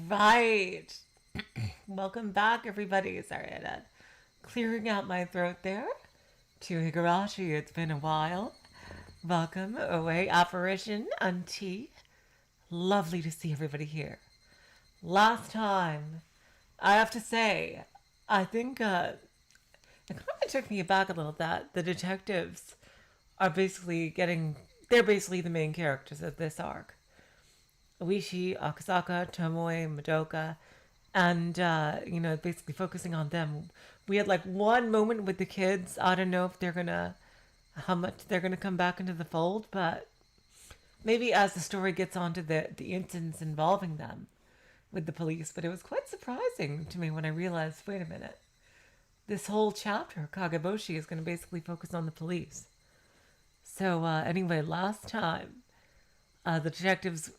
right. Welcome back, everybody. Sorry, I had clearing out my throat there. To Higurashi, it's been a while. Welcome away, Apparition, Auntie. Lovely to see everybody here. Last time, I have to say, I think it kind of took me aback a little that the detectives are they're basically the main characters of this arc. Oishi, Akasaka, Tomoe, Madoka, and basically focusing on them. We had like one moment with the kids. I don't know if how much they're gonna come back into the fold, but maybe as the story gets onto the incidents involving them with the police. But it was quite surprising to me when I realized, wait a minute, this whole chapter, Kageboushi, is gonna basically focus on the police. So anyway, last time the detectives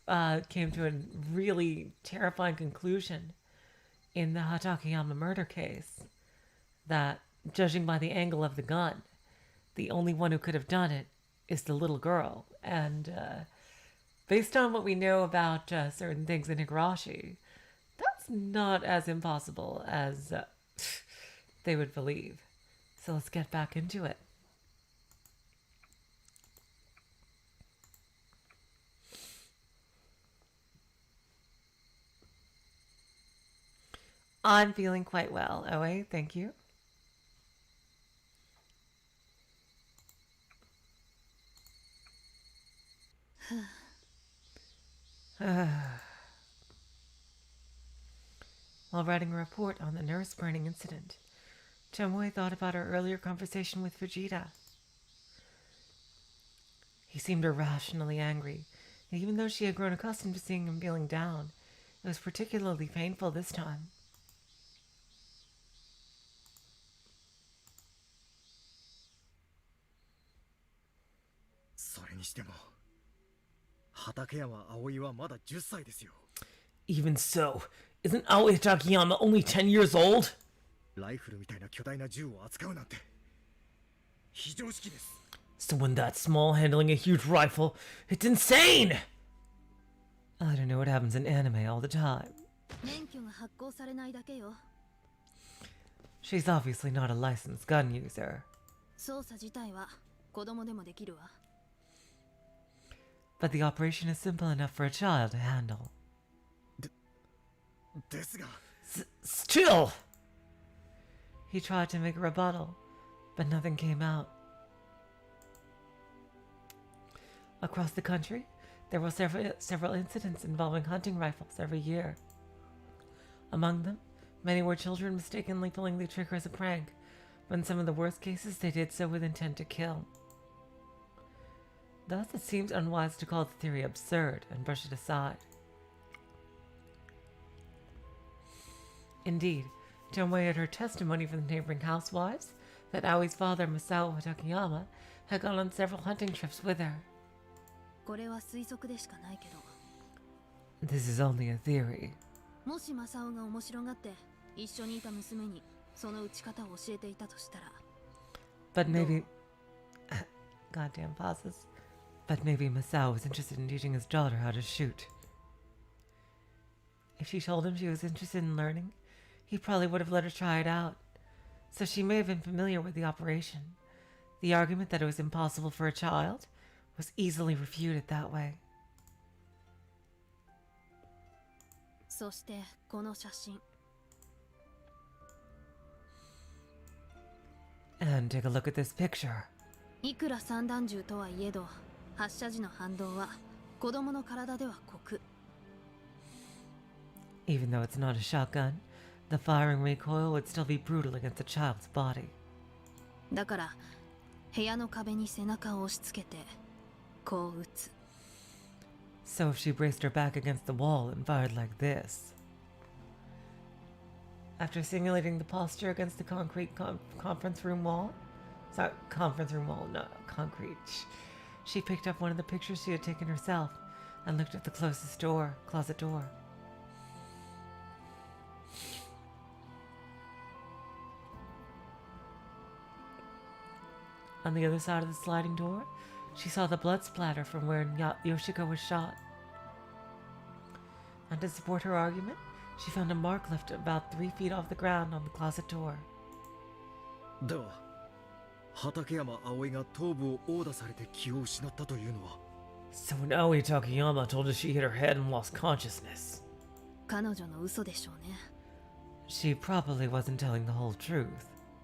came to a really terrifying conclusion in the Hatakeyama murder case that, judging by the angle of the gun, the only one who could have done it is the little girl. And based on what we know about certain things in Higurashi, that's not as impossible as they would believe. So let's get back into it. I'm feeling quite well, Oe. Thank you. While writing a report on the nurse burning incident, Tomoe thought about her earlier conversation with Fujita. He seemed irrationally angry, and even though she had grown accustomed to seeing him feeling down, it was particularly painful this time. それにしても畠山葵はまだ10歳ですよ。 Even so, isn't Aoi Hatakeyama only 10 years old? ライフルみたいな巨大な銃を扱うなんて非常識です。 Someone that small handling a huge rifle, it's insane! I don't know what happens in anime all the time. 免許が発行されないだけよ。 She's obviously not a licensed gun user. 操作自体は子供でもできるわ。 But the operation is simple enough for a child to handle. ですが Still! He tried to make a rebuttal, but nothing came out. Across the country, there were several incidents involving hunting rifles every year. Among them, many were children mistakenly pulling the trigger as a prank, but in some of the worst cases they did so with intent to kill. Thus, it seems unwise to call the theory absurd and brush it aside. Indeed, Tomoe had heard testimony from the neighboring housewives that Aoi's father, Masao Hatakeyama, had gone on several hunting trips with her. これは推測でしかないけど、 This is only a theory. もしマサオが面白がって一緒にいた娘にその撃ち方を教えていたとしたら、 But maybe... Goddamn pauses. But maybe Masao was interested in teaching his daughter how to shoot. If she told him she was interested in learning, he probably would have let her try it out. So she may have been familiar with the operation. The argument that it was impossible for a child was easily refuted that way. そしてこの写真。 And take a look at this picture. いくら散弾銃とはいえど、発射時の反動は子供の体では酷。 Even though it's not a shotgun, the firing recoil would still be brutal against a child's body. だから部屋の壁に背中を押し付けてこう撃つ。 So if she braced her back against the wall and fired like this. After simulating the posture against the concrete conference room wall, sorry, conference room wall, not concrete, she picked up one of the pictures she had taken herself and looked at the closest closet door. On the other side of the sliding door, she saw the blood splatter from where Yoshiko was shot. And to support her argument, she found a mark left about 3 feet off the ground on the closet door. では畠山葵が頭部を殴打されて気を失ったというのは So when Aoi Takayama told us she hit her head and lost consciousness, 彼女の嘘でしょうね。 she probably wasn't telling the whole truth.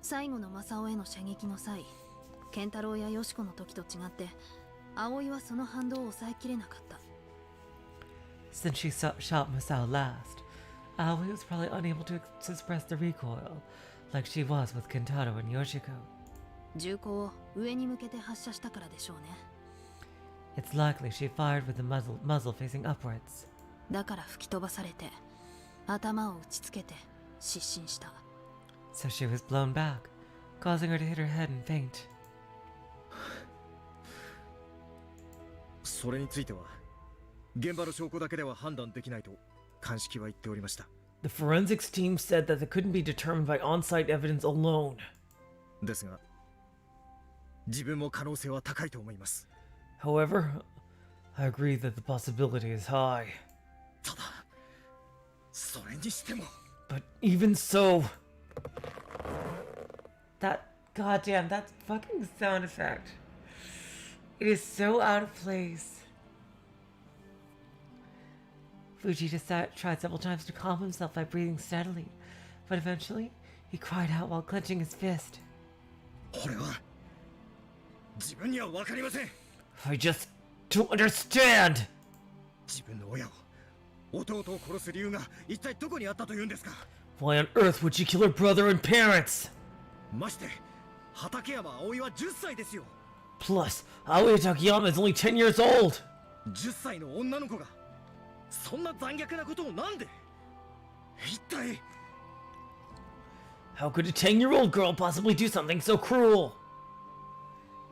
最後の正雄への射撃の際、健太郎やよし子の時と違って葵はその反動を抑えきれなかった。 Since she shot Masao last, Aoi was probably unable to suppress the recoil, like she was with Kentaro and Yoshiko. 銃口を上に向けて発射したからでしょうね。 It's likely she fired with the muzzle facing upwards. だから吹き飛ばされて頭を打ちつけて失神した。 So she was blown back, causing her to hit her head and faint. それについては現場の証拠だけでは判断できないと鑑識は言っておりました。 The forensics team said that it couldn't be determined by on-site evidence alone. ですが自分も可能性は高いと思います。 However, I agree that the possibility is high. ただそれにしても But even so... That fucking sound effect. It is so out of place. Fujita tried several times to calm himself by breathing steadily, but eventually he cried out while clenching his fist. これは自分には分かりません。 I just don't understand! 自分の親を弟を殺す理由が一体どこにあったというんですか。 Why on earth would she kill her brother and parents? まして畠山葵は10歳ですよ。 Plus, Aoi Takayama is only 10 years old! 10歳の女の子がそんな残虐なことをなんで一体 How could a 10-year-old girl possibly do something so cruel?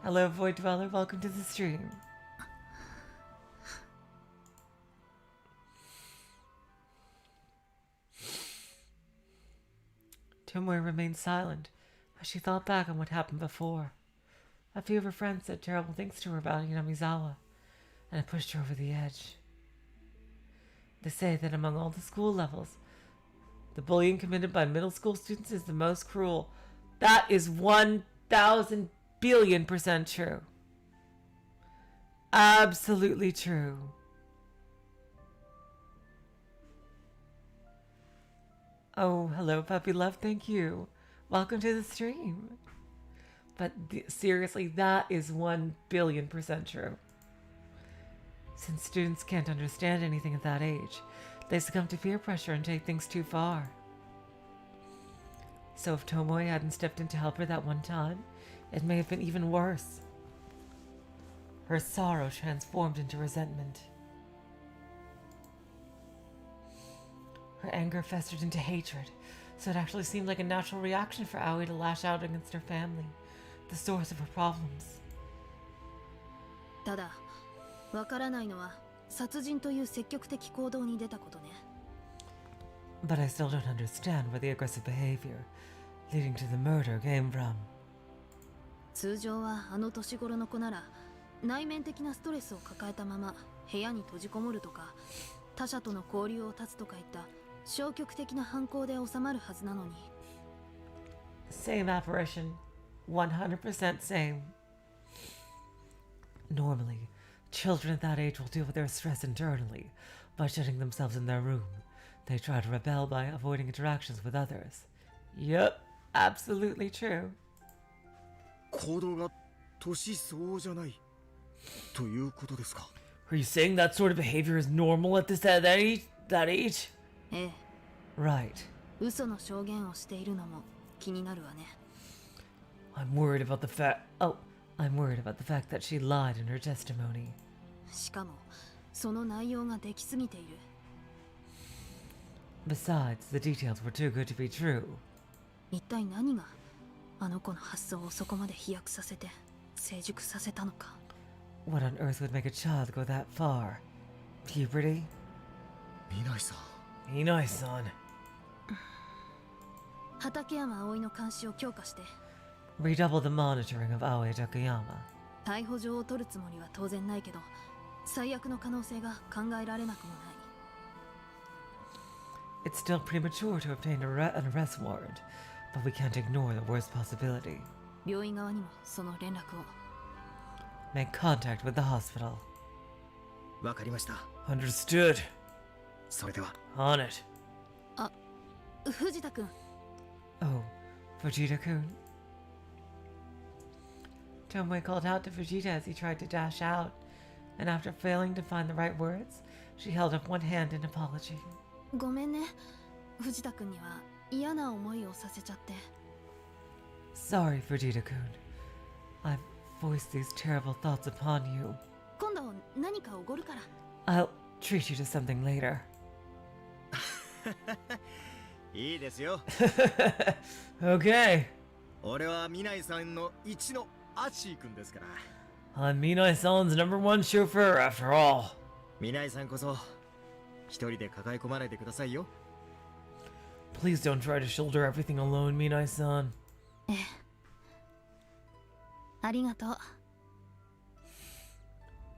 Hello, Void Dweller. Welcome to the stream. Tomoe remained silent as she thought back on what happened before. A few of her friends said terrible things to her about Hinamizawa, and it pushed her over the edge. They say that among all the school levels, the bullying committed by middle school students is the most cruel. That is 1,000 billion% true. Absolutely true. Oh, hello, Puppy Love. Thank you. Welcome to the stream. But seriously, that is 1 billion% true. Since students can't understand anything at that age, they succumb to peer pressure and take things too far. So if Tomoe hadn't stepped in to help her that one time, it may have been even worse. Her sorrow transformed into resentment. Her anger festered into hatred, so it actually seemed like a natural reaction for Aoi to lash out against her family, the source of her problems. ただ、わからないのは殺人という積極的行動に出たことね。 But I still don't understand where the aggressive behavior leading to the murder came from. 通常はあの年頃の子なら内面的なストレスを抱えたまま部屋に閉じこもるとか他者との交流を断つとかいった消極的な反抗で収まるはずなのに。 Same apparition. 100% same. Normally, children at that age will deal with their stress internally by shutting themselves in their room. They try to rebel by avoiding interactions with others. Yep, absolutely true. 行動が年相応じゃないということですか。 Are you saying that sort of behavior is normal at that age? ええ、 Right. 嘘の証言をしているのも気になるわね。 I'm worried about the fact that she lied in her testimony. しかもその内容ができすぎている。 Besides, the details were too good to be true. 一体何があの子の発想をそこまで飛躍させて成熟させたのか。 What on earth would make a child go that far? Puberty? 見ないさ。 Inai-san. 畠山葵の監視を強化して Redouble the monitoring of Aoi Takayama. 逮捕状を取るつもりは当然ないけど最悪の可能性が考えられなくもない。It's still premature to obtain an arrest warrant, but we can't ignore the worst possibility. 病院側にもその連絡を。 Make contact with the hospital. わかりました。 Understood. それでは。 On it. 藤田君。 Oh, Vegeta-kun. Tomoe called out to Vegeta as he tried to dash out, and after failing to find the right words, she held up one hand in apology. ごめんね。藤田君には嫌な思いをさせちゃって。 Sorry, Vegeta-kun. I've voiced these terrible thoughts upon you. 今度何かおごるから。 I'll treat you to something later. いいですよ。 Okay. 俺はミナイさんの一のアッシー君ですから。 I'm Minai-san's number one chauffeur, after all. ミナイさんこそ一人で抱え込まないでくださいよ。 Please don't try to shoulder everything alone, Minai-san. ええ。ありがとう。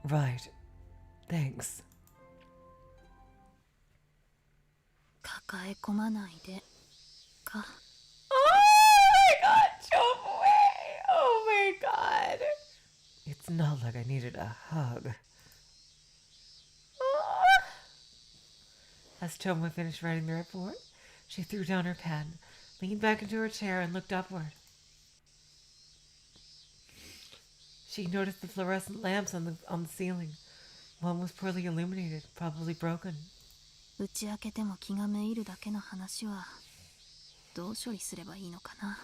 Right. Thanks. 抱え込まないでか。 Oh my god, Tomoe! Oh my god. It's not like I needed a hug. As Tomoe finished writing the report, she threw down her pen, leaned back into her chair, and looked upward. She noticed the fluorescent lamps on the ceiling. One was poorly illuminated, probably broken. 打ち明けても気がめいるだけの話はどう処理すればいいのかな。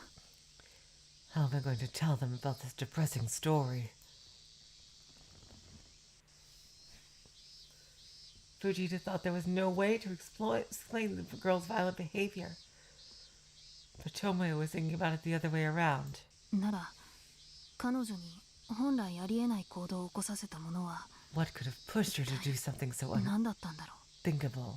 How am I going to tell them about this depressing story? Fujita thought there was no way to explain the girl's violent behavior. But Tomoe was thinking about it the other way around. なら彼女に本来ありえない行動を起こさせたものは What could have pushed her to do something so 何だったんだろう。 unthinkable?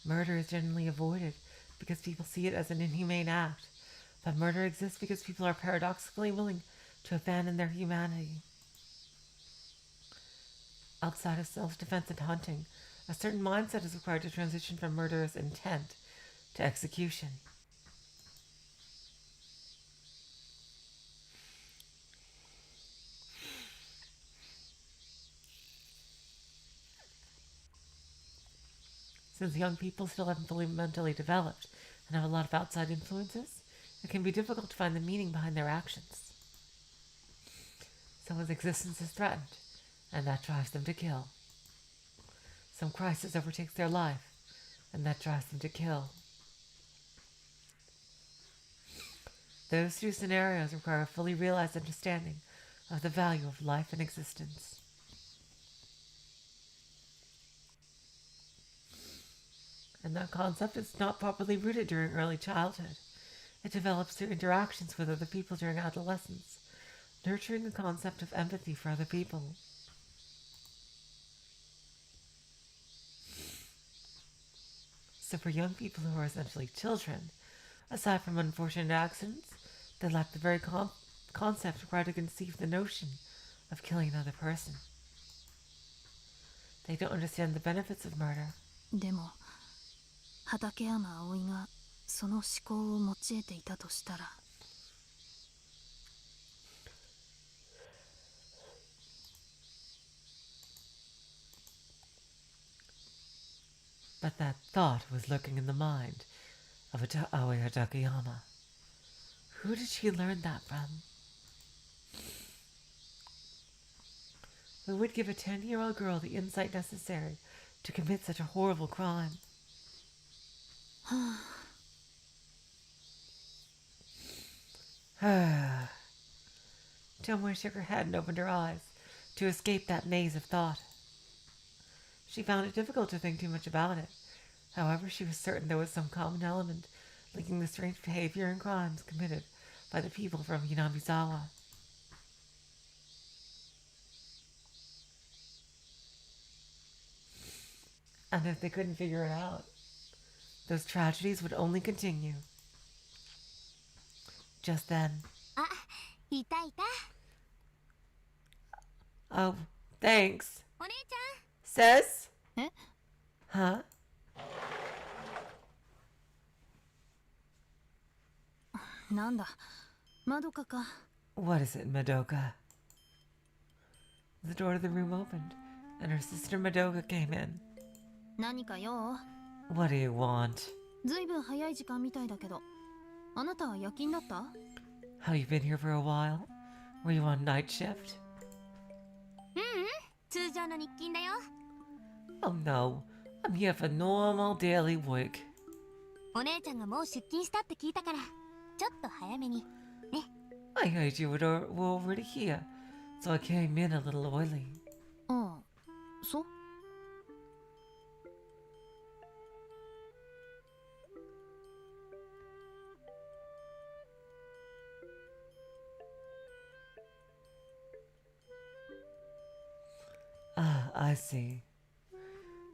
Murder is generally avoided because people see it as an inhumane act. But murder exists because people are paradoxically willing to abandon their humanity. Outside of self-defense and hunting, a certain mindset is required to transition from murderous intent to execution. Since young people still haven't fully mentally developed and have a lot of outside influences, it can be difficult to find the meaning behind their actions. Someone's existence is threatened, and that drives them to kill. Some crisis overtakes their life, and that drives them to kill. Those two scenarios require a fully realized understanding of the value of life and existence. And that concept is not properly rooted during early childhood. It develops through interactions with other people during adolescence, nurturing the concept of empathy for other people. So for young people who are essentially children, aside from unfortunate accidents, they lack the very concept required to conceive the notion of killing another person. They don't understand the benefits of murder. でも畠山葵がその思考を持ち得ていたとしたら。 But that thought was lurking in the mind of Aoi Hatakeyama. Who did she learn that from? Who would give a 10-year-old girl the insight necessary to commit such a horrible crime? Tomoe shook her head and opened her eyes to escape that maze of thought. She found it difficult to think too much about it. However, she was certain there was some common element linking the strange behavior and crimes committed by the people from Hinamizawa. And if they couldn't figure it out, those tragedies would only continue. Just then. あ、いたいた。 Oh, thanks. お姉ちゃん、 Sis? え Huh? なんだ、まどかか。 What is it, Madoka? The door to the room opened, and her sister Madoka came in. 何か用？ What do you want? ずいぶん早い時間みたいだけど。あなたは夜勤だった？ How you been here for a while? Were you on night shift? 通常の日勤だよ。 Oh no, I'm here for normal daily work. お姉ちゃんがもう出勤したって聞いたから、ちょっと早めに。 I heard you were already here, so I came in a little early. ああ、そう。 Ah, I see.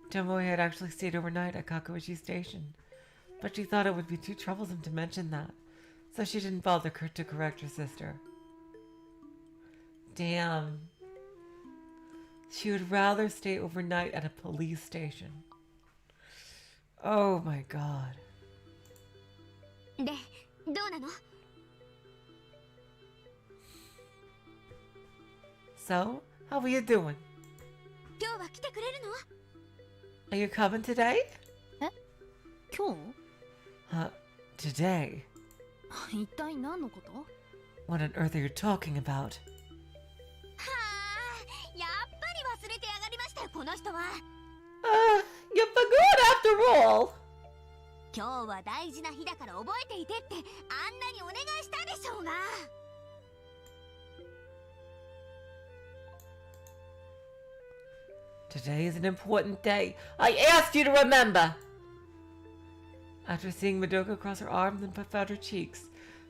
Tomoe had actually stayed overnight at Kageboushi Station, but she thought it would be too troublesome to mention that, so she didn't bother to correct her sister. Damn. She would rather stay overnight at a police station. Oh my god. で、どうなの？ So, how are you doing? 今日は来てくれるの？ Are you coming today? 今 Today? 日？一体何のこと？ What on earth are you talking about? はあ、やっぱり忘れてやがりましたよ、この人は。You forgot after all! 今日は大事な日だから覚えていてってあんなにお願いしたでしょうが。 Today is an important day. I asked you to remember! After seeing Madoka cross her arms and puff out her cheeks,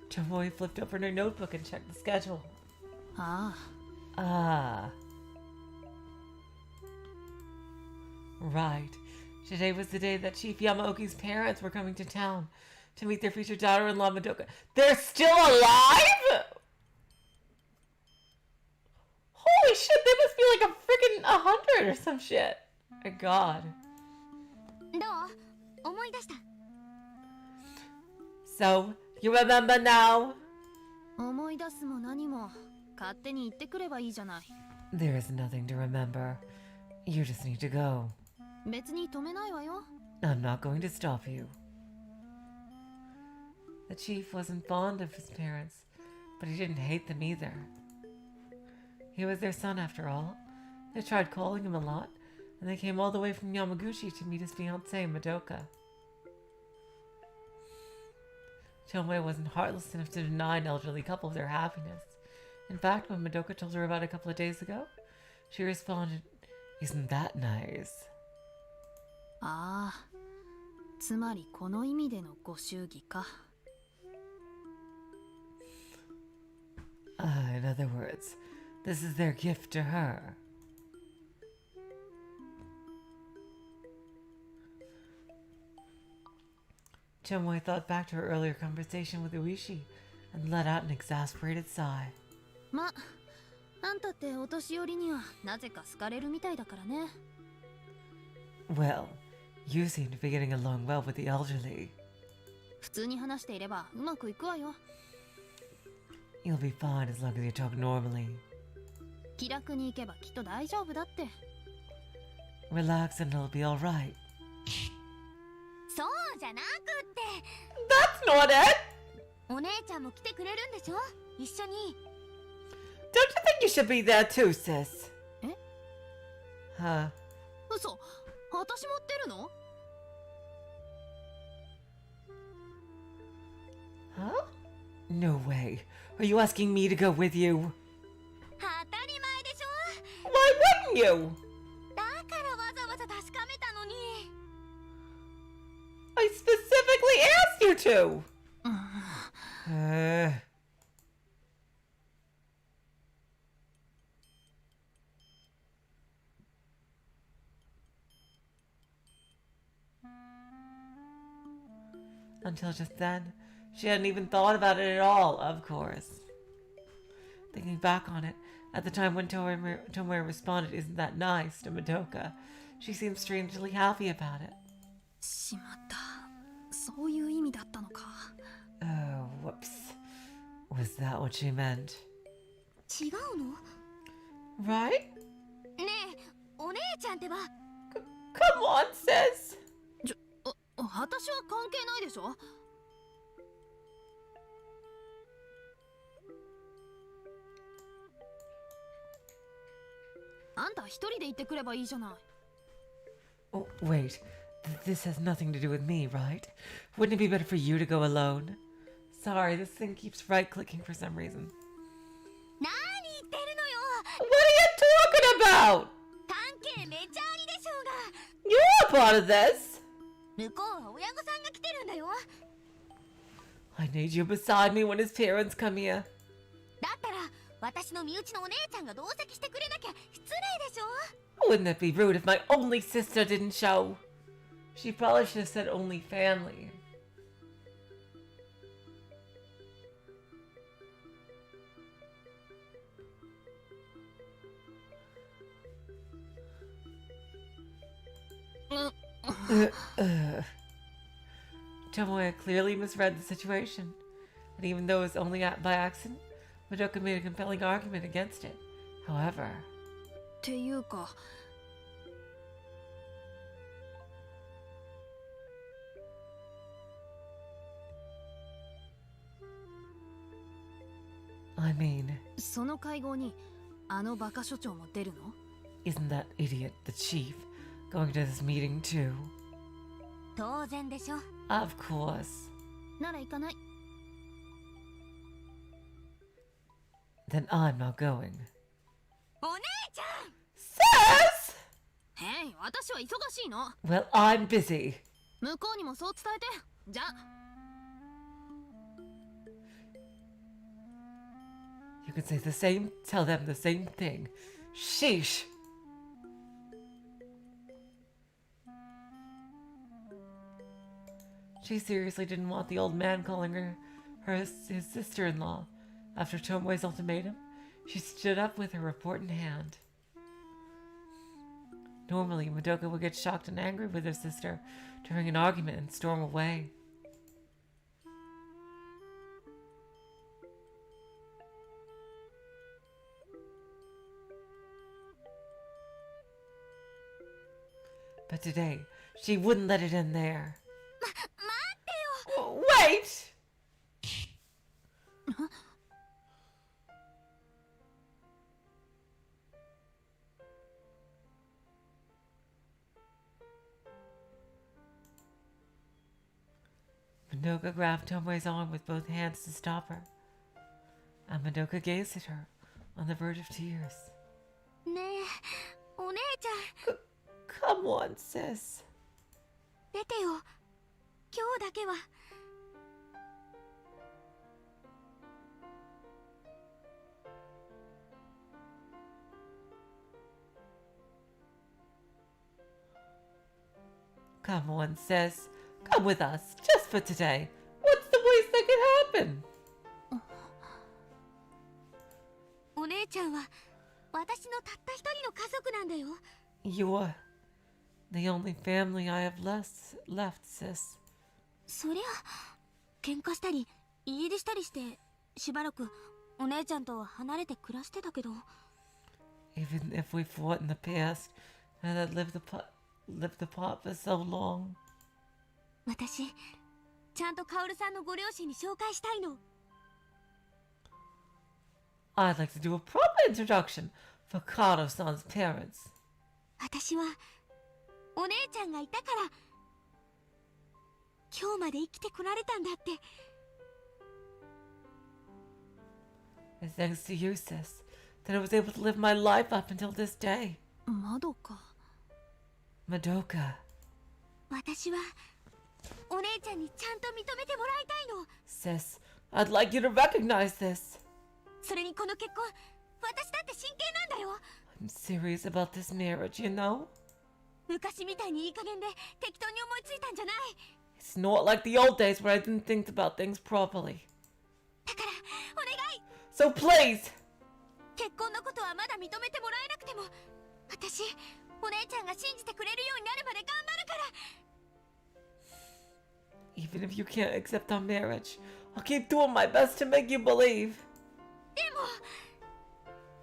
Tomoe flipped open her notebook and checked the schedule. あ Ah. Right. Today was the day that Chief Yamaoki's parents were coming to town to meet their future daughter-in-law Madoka. They're still alive?! Holy shit, they must be like a freaking 100 or some shit. My god. どう？思い出した？ So, you remember now? あ、思い出すも何も勝手に言ってくればいいじゃない。 There is nothing to remember. You just need to go. 別に止めないわよ。 I'm not going to stop you. The chief wasn't fond of his parents, but he didn't hate them either. He was their son after all. They tried calling him a lot, and they came all the way from Yamaguchi to meet his fiancée, Madoka. Tomoe wasn't heartless enough to deny an elderly couple their happiness. In fact, when Madoka told her about it a couple of days ago, she responded, "Isn't that nice?" ああ、つまりこの意味でのご祝儀か。 In other words, this is their gift to her. Tomoe thought back to her earlier conversation with Uishi and let out an exasperated sigh. ま、あんたってお年寄りにはなぜか好かれるみたいだからね。 Well, you seem to be getting along well with the elderly. 普通に話していればうまくいくわよ。 You'll be fine as long as you talk normally. 気楽に行けばきっと大丈夫だって。 Relax and it'll be alright. そうじゃなくって。 That's not it! お姉ちゃんも来てくれるんでしょ？一緒に。 Don't you think you should be there too, sis? え？ Huh? 嘘、私持ってるの？ Huh? No way. Are you asking me to go with you? 当たり前でしょ？ Why wouldn't you? だからわざわざ確かめたのに。 I specifically asked you to! Until just then, she hadn't even thought about it at all, of course. Thinking back on it, at the time when Tomoe responded, "Isn't that nice?" to Madoka, she seemed strangely happy about it. しまった。そういう意味だったのか。Oh, whoops. Was that what she meant? 違うの？ Right? ねえ、お姉ちゃんってば。Come on, sis! 私は関係ないでしょ。あんた一人で行ってくればいいじゃない。Oh, wait. This has nothing to do with me, right? Wouldn't it be better for you to go alone? Sorry, this thing keeps right-clicking for some reason. 何言ってるのよ。 What are you talking about? 関係めちゃありでしょうが。 You're a part of this! 向こうは親御さんが来てるんだよ。 I need you beside me when his parents come here. だったら私の身内のお姉ちゃんが同席してくれなきゃ失礼でしょ。 Wouldn't it be rude if my only sister didn't show? She probably should have said only family. Tomoe clearly misread the situation, and even though it was only by accident, Madoka made a compelling argument against it. However, っていうか。I mean, その会合にあのバカ所長も出るの？ isn't that idiot, the chief, going to this meeting too? 当然でしょ。 Of course. なら行かない。Then I'm not going. お姉ちゃん。 Sis! へい、私は忙しいの。 Well, I'm busy. 向こうにもそう伝えて。じゃあ。You can say the same, tell them the same thing. Sheesh. She seriously didn't want the old man calling her his sister-in-law. After Tomoe's ultimatum, she stood up with her report in hand. Normally, Madoka would get shocked and angry with her sister during an argument and storm away. But today, she wouldn't let it end there. 待ってよ。 Wait! Madoka grabbed Tomoe's arm with both hands to stop her. And Madoka gazed at her, on the verge of tears. ねえ、お姉ちゃん。 Come on, sis. 出てよ。今日だけは。 Come on, sis. Come with us, just for today. What's the worst that could happen? お姉ちゃんは私のたった一人の家族なんだよ。 You're the only family I have left, sis. そりゃ喧嘩したり家出したりしてしばらくお姉ちゃんと離れて暮らしてたけど。 Even if we fought in the past and had lived apart for so long. 私ちゃんとカオルさんのご両親に紹介したいの。 I'd like to do a proper introduction for Kato-san's parents. 私はお姉ちゃんがいたから今日まで生きてこられたんだって。 It's thanks to you, sis, that I was able to live my life up until this day. 窓か。Madoka. 私はお姉ちゃんにちゃんと認めてもらいたいの。 Sis, I'd like you to recognize this. それにこの結婚私だって真剣なんだよ。 I'm serious about this marriage, you know? 昔みたいにいい加減で適当に思いついたんじゃない。 It's not like the old days where I didn't think about things properly. だからお願い。 So please, とはまだ認めてもらえなくても、私お姉ちゃんが信じてくれるようになるまで頑張るから。 Even if you can't accept our marriage, I'll keep doing my best to make you believe. でも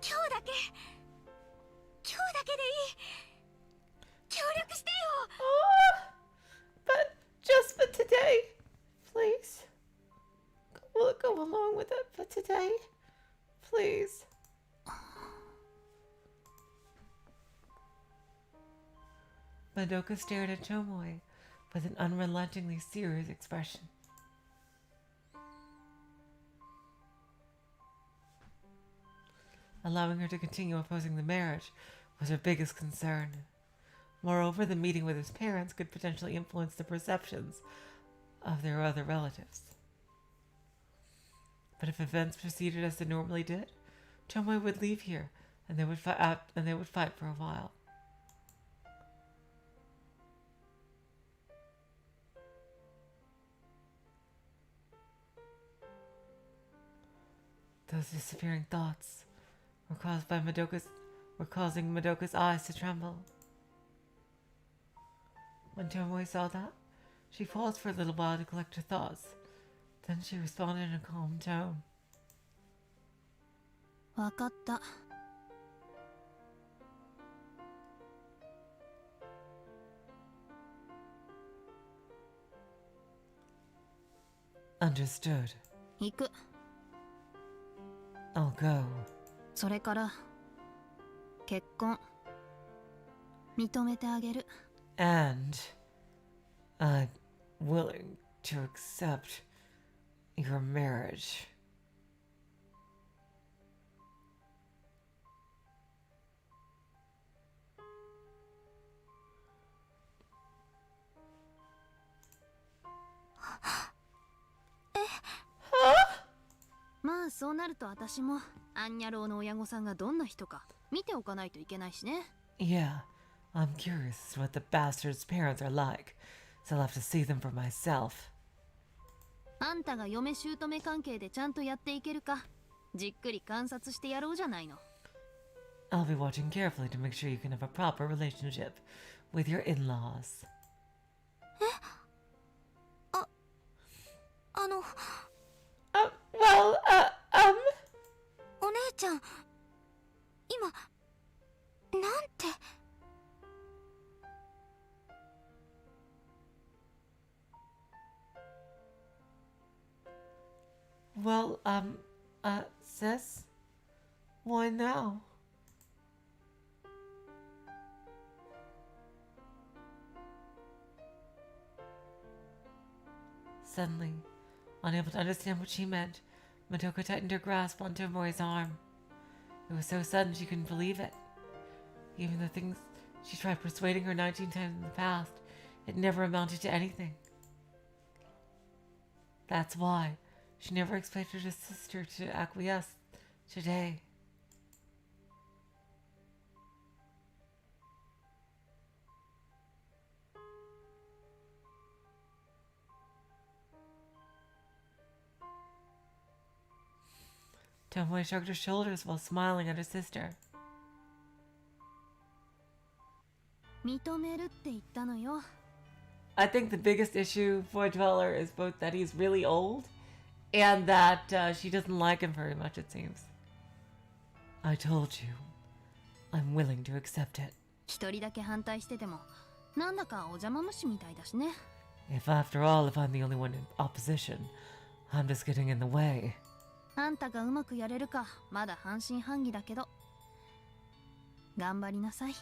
今日だけでいい。協力してよ。 Oh, but just for today, please. Go along with it for today, please. Madoka stared at Tomoe with an unrelentingly serious expression. Allowing her to continue opposing the marriage was her biggest concern. Moreover, the meeting with his parents could potentially influence the perceptions of their other relatives. But if events proceeded as they normally did, Tomoe would leave here, and they would fight for a while. Those disappearing thoughts were causing Madoka's eyes to tremble. When Tomoe saw that, she paused for a little while to collect her thoughts. Then she responded in a calm tone. わかった。 Understood. 行く。 I'll go. それから結婚認めてあげる。 And I'm willing to accept your marriage. Huh? まあそうなると私もアンニャロウの親御さんがどんな人か見ておかないといけないしね。 Yeah, I'm curious what the bastard's parents are like, so I'll have to see them for myself. あんたが嫁姑関係でちゃんとやっていけるかじっくり観察してやろうじゃないの。 I'll be watching carefully to make sure you can have a proper relationship with your in-laws. お姉ちゃん今なんて。 Well, sis? Why now? Suddenly, unable to understand what she meant, Madoka tightened her grasp on Tomoe's arm. It was so sudden she couldn't believe it. Even the things she tried persuading her 19 times in the past, it never amounted to anything. That's why she never expected her sister to acquiesce today. Tomoe shrugged her shoulders while smiling at her sister. 認めるって言ったのよ。 I think the biggest issue for Dweller is both that he's really old and that she doesn't like him very much, it seems. I told you, I'm willing to accept it. 一人だけ反対しててもなんだかお邪魔虫みたいだしね。 If after all, if I'm the only one in opposition, I'm just getting in the way. あんたがうまくやれるかまだ半信半疑だけど頑張りなさい。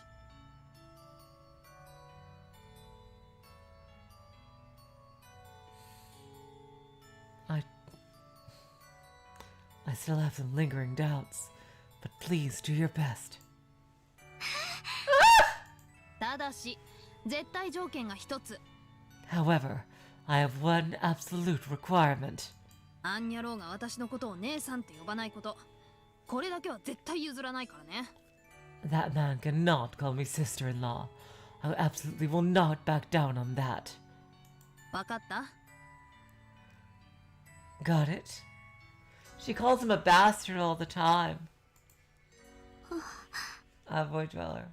I still have some lingering doubts, but please do your best. ただし絶対条件が一つ。 However, I have one absolute requirement. アンニャロウが私のことを姉さんって呼ばないこと。これだけは絶対譲らないからね。 That man cannot call me sister-in-law. I absolutely will not back down on that. わかった？ Got it? She calls him a bastard all the time. A void dweller.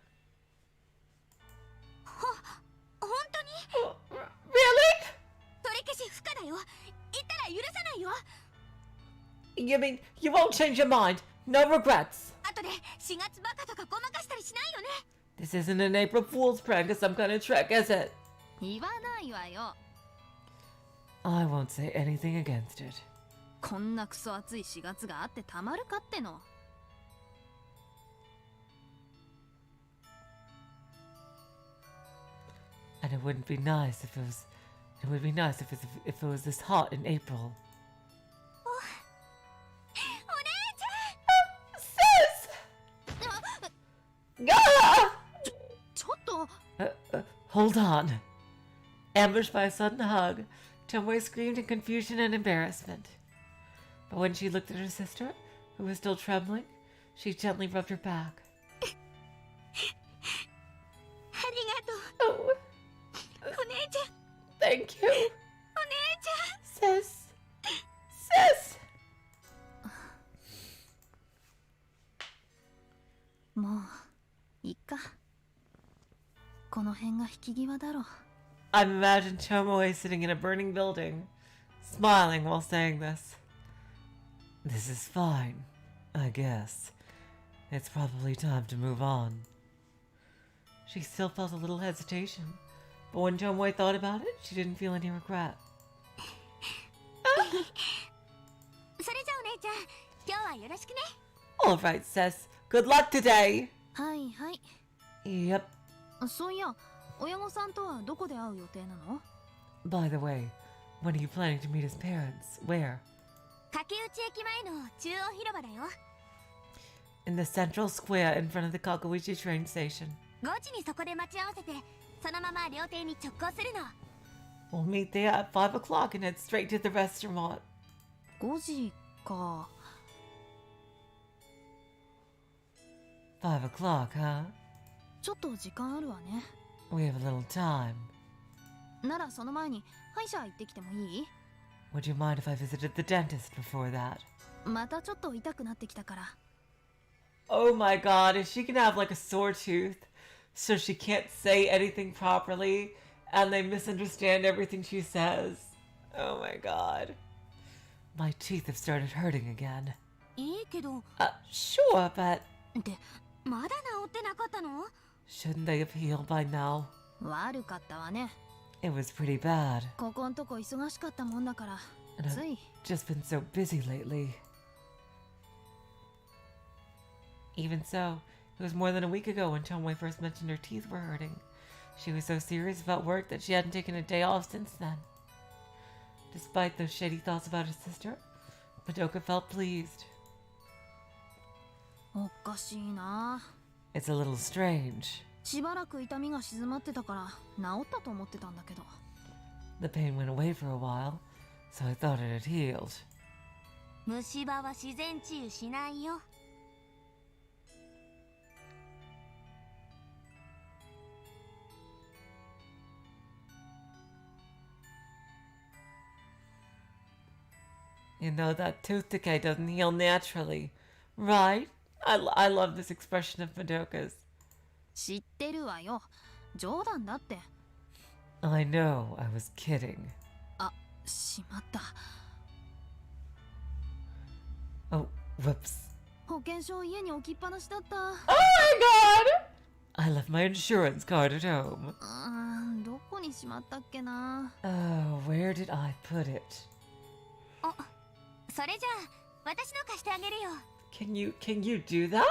本当に Oh, really? 取り消し不可だよ。言ったら許さないよ。 You mean you won't change your mind? No regrets. 後で4月バカとかごまかしたりしないよね。 This isn't an April Fool's prank or some kind of trick, is it? 言わないわよ。 I won't say anything against it. こんなクソ暑い4月があってたまるかっての。 And it wouldn't be nice if it was. It would be nice if it was this hot in April. お姉ち Sis! Gah! ちょっと。 Hold on. Ambushed by a sudden hug, Tomoe screamed in confusion and embarrassment. But when she looked at her sister, who was still trembling, she gently rubbed her back. ゃん。ありがとう。 Oh, お姉ちゃん。 thank you, お姉ちゃん。 sis. Sis! もういいか。この辺が引き際だろう。 I've imagined Tomoe sitting in a burning building, smiling while saying this. This is fine, I guess. It's probably time to move on. She still felt a little hesitation, but when Tomoe thought about it, she didn't feel any regret. それじゃお姉ちゃん、今日はよろしくね。 All right, sis. Good luck today. はいはい。 Yep. そういや、親御さんとはどこで会う予定なの？ By the way, when are you planning to meet his parents? Where? 竹内駅前の中央広場だよ。 In the central square in front of the Kageboushi train station. 5時にそこで待ち合わせて、そのまま料亭に直行するの。 We'll meet there at 5 o'clock and head straight to the restaurant. 5時か。 5 o'clock, huh? ちょっと時間あるわね。 We have a little time. ならその前に歯医者行ってきてもいい？ Would you mind if I visited the dentist before that? またちょっと痛くなってきたから。 Oh my god, is she gonna have like a sore tooth? So she can't say anything properly and they misunderstand everything she says? Oh my god. My teeth have started hurting again. いいけど、 Sure, but で、まだ治ってなかったの？ shouldn't they have healed by now? 悪かったわね。 It was pretty bad. ここんとこ忙しかったもんだから。 And つ I've い。 just been so busy lately. Even so, it was more than a week ago when Tomoe first mentioned her teeth were hurting. She was so serious about work that she hadn't taken a day off since then. Despite those shady thoughts about her sister, Madoka felt pleased. おかしいな。 It's a little strange. しばらく痛みが静まってたから治ったと思ってたんだけど。 The pain went away for a while, so I thought it had healed. 虫歯は自然治癒しないよ。 You know, that tooth decay doesn't heal naturally, right? I love this expression of Madoka's. 知ってるわよ。冗談だって。 I know, I was kidding. あ、しまった。 Oh, whoops. 保険証家に置きっぱなしだった。 Oh my god! I left my insurance card at home. どこにしまったっけな。 Oh, where did I put it? お、それじゃあ私の貸してあげるよ。 Can you do that?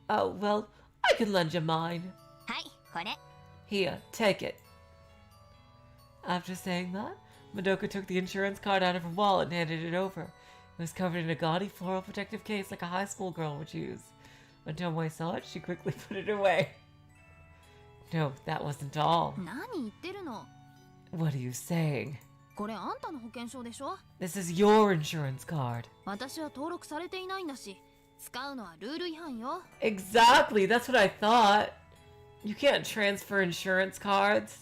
Oh, well, I can lend you mine. はい、これ。 Here, take it. After saying that, Madoka took the insurance card out of her wallet and handed it over. It was covered in a gaudy floral protective case like a high school girl would use. When Tomoe saw it, she quickly put it away. No, that wasn't all. 何言ってるの。 What are you saying? これあんたの保険証でしょ。 This is your insurance card. 私は登録されていないんだし、使うのはルール違反よ。 Exactly, that's what I thought. You can't transfer insurance cards.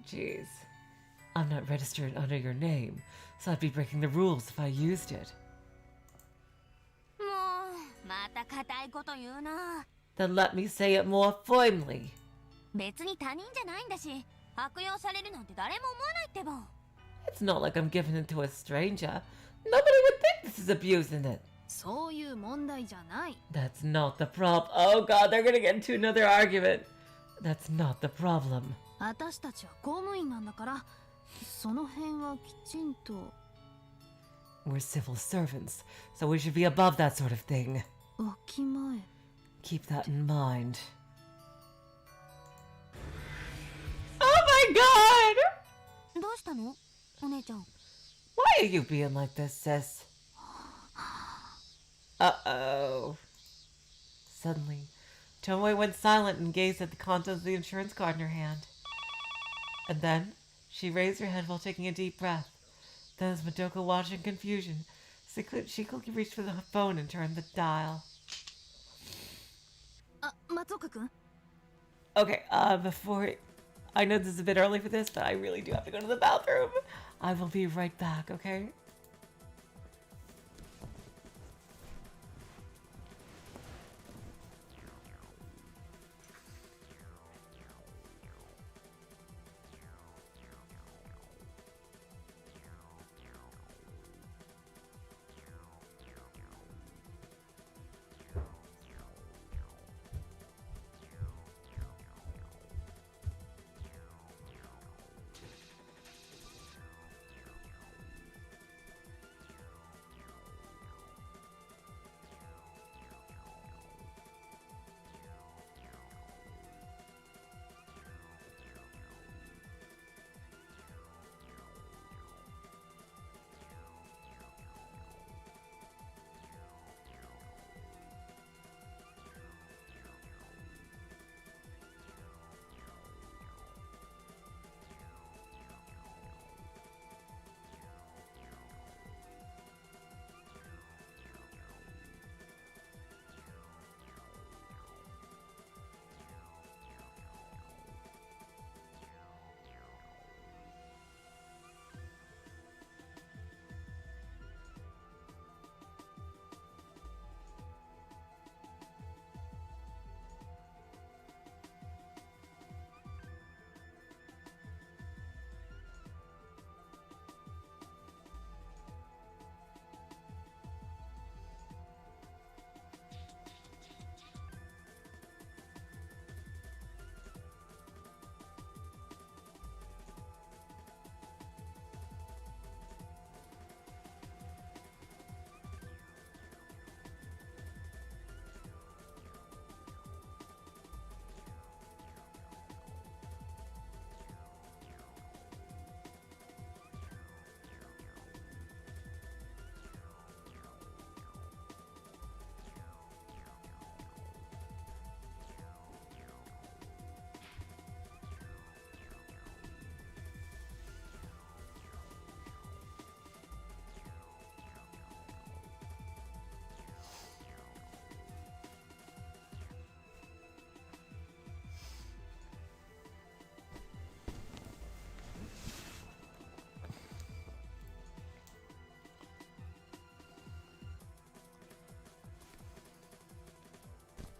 Jeez. I'm not registered under your name, so I'd be breaking the rules if I used it. もうまた固いこと言うな。 Then let me say it more firmly. 別に他人じゃないんだし、悪用されるなんて誰も思わないってば。 It's not like I'm giving it to a stranger. Nobody would think this is abusing it. そういう問題じゃない。 That's not the problem. Oh god, they're gonna get into another argument. That's not the problem. 私たちは公務員なんだから、その辺はきちんと。 We're civil servants, so we should be above that sort of thing. わきまえ。 Keep that in mind. Oh my god! どうしたのお姉ちゃん。 Why are you being like this, sis? Uh-oh. Suddenly, Tomoe went silent and gazed at the contents of the insurance card in her hand. And then, she raised her head while taking a deep breath. Then, as Madoka watched in confusion, she quickly reached for the phone and turned the dial. あ、松岡君。 Okay, before... I know this is a bit early for this, but I really do have to go to the bathroom. I will be right back, okay?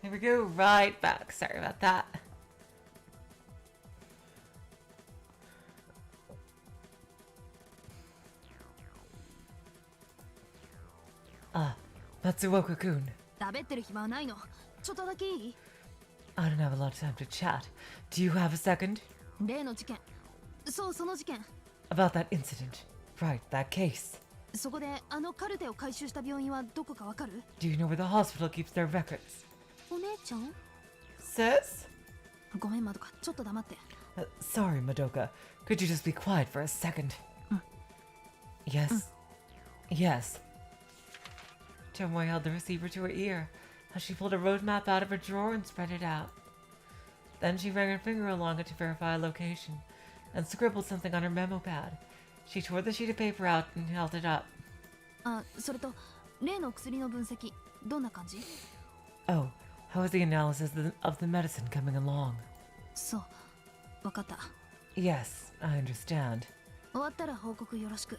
Here we go, right back. Sorry about that. Matsuoka-kun. 食べってる暇はないの。ちょっとだけいい？ I don't have a lot of time to chat. Do you have a second? 例の事件。そう、その事件。 About that incident. Right, that case. そこであのカルテを回収した病院はどこかわかる？ Do you know where the hospital keeps their records? お姉ちゃん？ Sis? ごめん、まどか。ちょっと黙って。 Sorry, Madoka. Could you just be quiet for a second? Yes. Yes. Tomoe held the receiver to her ear as she pulled a road map out of her drawer and spread it out. Then she ran her finger along it to verify a location and scribbled something on her memo pad. She tore the sheet of paper out and held it up. あ、それと例の薬の分析どんな感じ？ Oh, how is the analysis of the medicine coming along? そう、わかった。 Yes, I understand. 終わったら報告よろしく。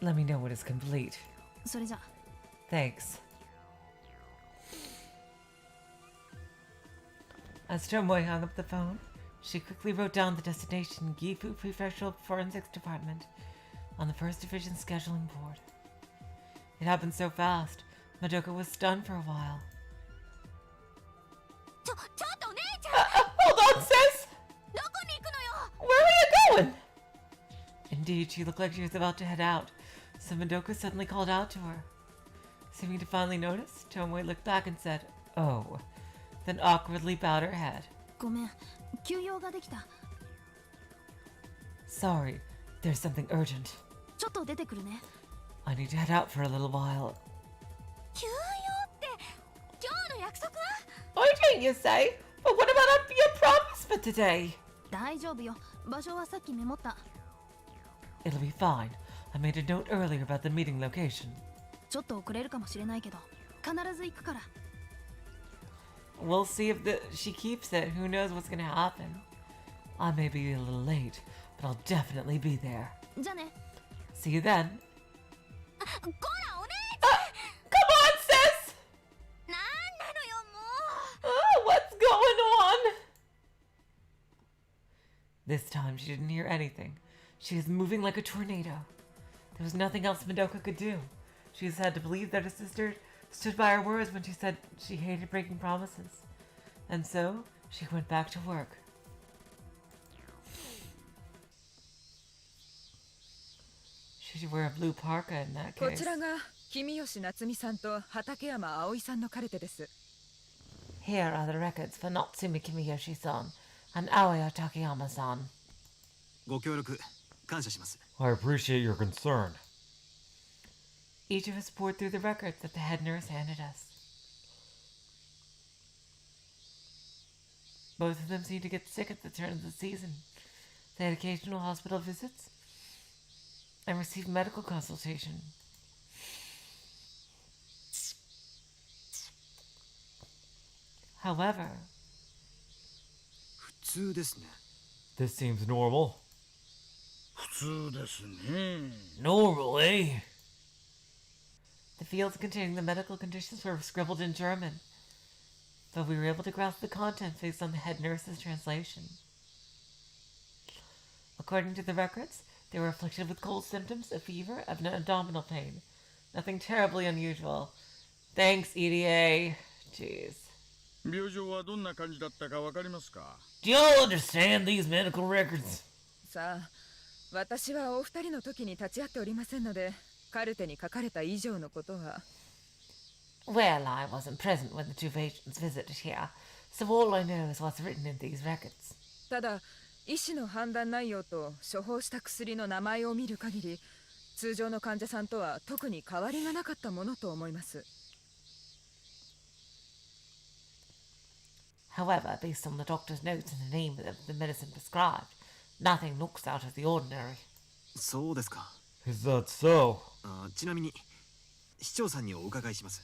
Let me know when it's complete. それじゃ。 Thanks. As Tomoe hung up the phone, she quickly wrote down the destination Gifu Prefectural Forensics Department on the First Division scheduling board. It happened so fast, Madoka was stunned for a while. ちょっとお姉ちゃん Hold on, sis! どこに行くのよ Where are you going? Indeed, she looked like she was about to head out, so Madoka suddenly called out to her. Seeming to finally notice, Tomoe looked back and said, "Oh," then awkwardly bowed her head. ごめん、休養ができた。 Sorry, there's something urgent. ちょっと出てくるね。 I need to head out for a little while. 休養って今日の約束は I didn't you say? But what about your promise for today? 大丈夫よ。場所はさっきメモった。 It'll be fine. I made a note earlier about the meeting location. ちょっと遅れるかもしれないけど、必ず行くから。 We'll see if she keeps it. Who knows what's gonna happen? I may be a little late, but I'll definitely be there. じゃあね。 See you then. こらお姉ち Come on, sis! ゃんなんなのよも Oh, what's going on? This time she didn't hear anything. She was moving like a tornado. There was nothing else Madoka could do. She just had to believe that her sister stood by her words when she said she hated breaking promises. And so, she went back to work. She should wear a blue parka in that こ case. ちらが君吉夏美さんと畠山葵さんのカルテです。 Here are the records for Natsumi Kimiyoshi-san and Aoi Hatakeyama-san. ご協力感謝します。 I appreciate your concern. Each of us poured through the records that the head nurse handed us. Both of them seemed to get sick at the turn of the season. They had occasional hospital visits and received medical consultation. However, 普通ですね。 This seems normal. 普通ですね。 Normal, eh? the fields containing the medical conditions were scribbled in German, but we were able to grasp the contents based on the head nurse's translation. According to the records, they were afflicted with cold symptoms, a fever, and abdominal pain. Nothing terribly unusual. Thanks, EDA. Jeez. 病状はどんな感じだったかわかりますか？ Do y'all understand these medical records? さあ、私はお二人の時に立ち会っておりませんので、カルテに書かれた以上のことは。 Well, I wasn't present when the two patients visited here, so all I know is what's written in these records. ただ、医師の判断内容と処方した薬の名前を見る限り、通常の患者さんとは特に変わりがなかったものと思います。 However, based on the doctor's notes and the name of the medicine prescribed, nothing looks out of the ordinary. そうですか。 Is that so? ちなみに市長さんにお伺いします。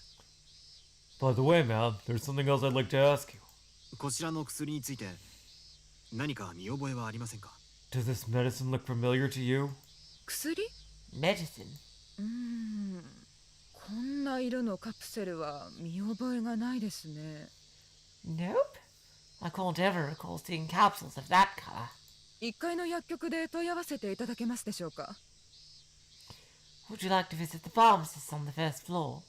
By the way, ma'am, there's something else I'd like to ask you. こちらの薬について何か見覚えはありませんか？ Does this medicine look familiar to you? 薬？ Medicine? こんな色のカプセルは見覚えがないですね。 Nope. I can't ever recall seeing capsules of that color. 1階の薬局で問い合わせていただけますでしょうか？ Would you like to visit the pharmacist on the first floor?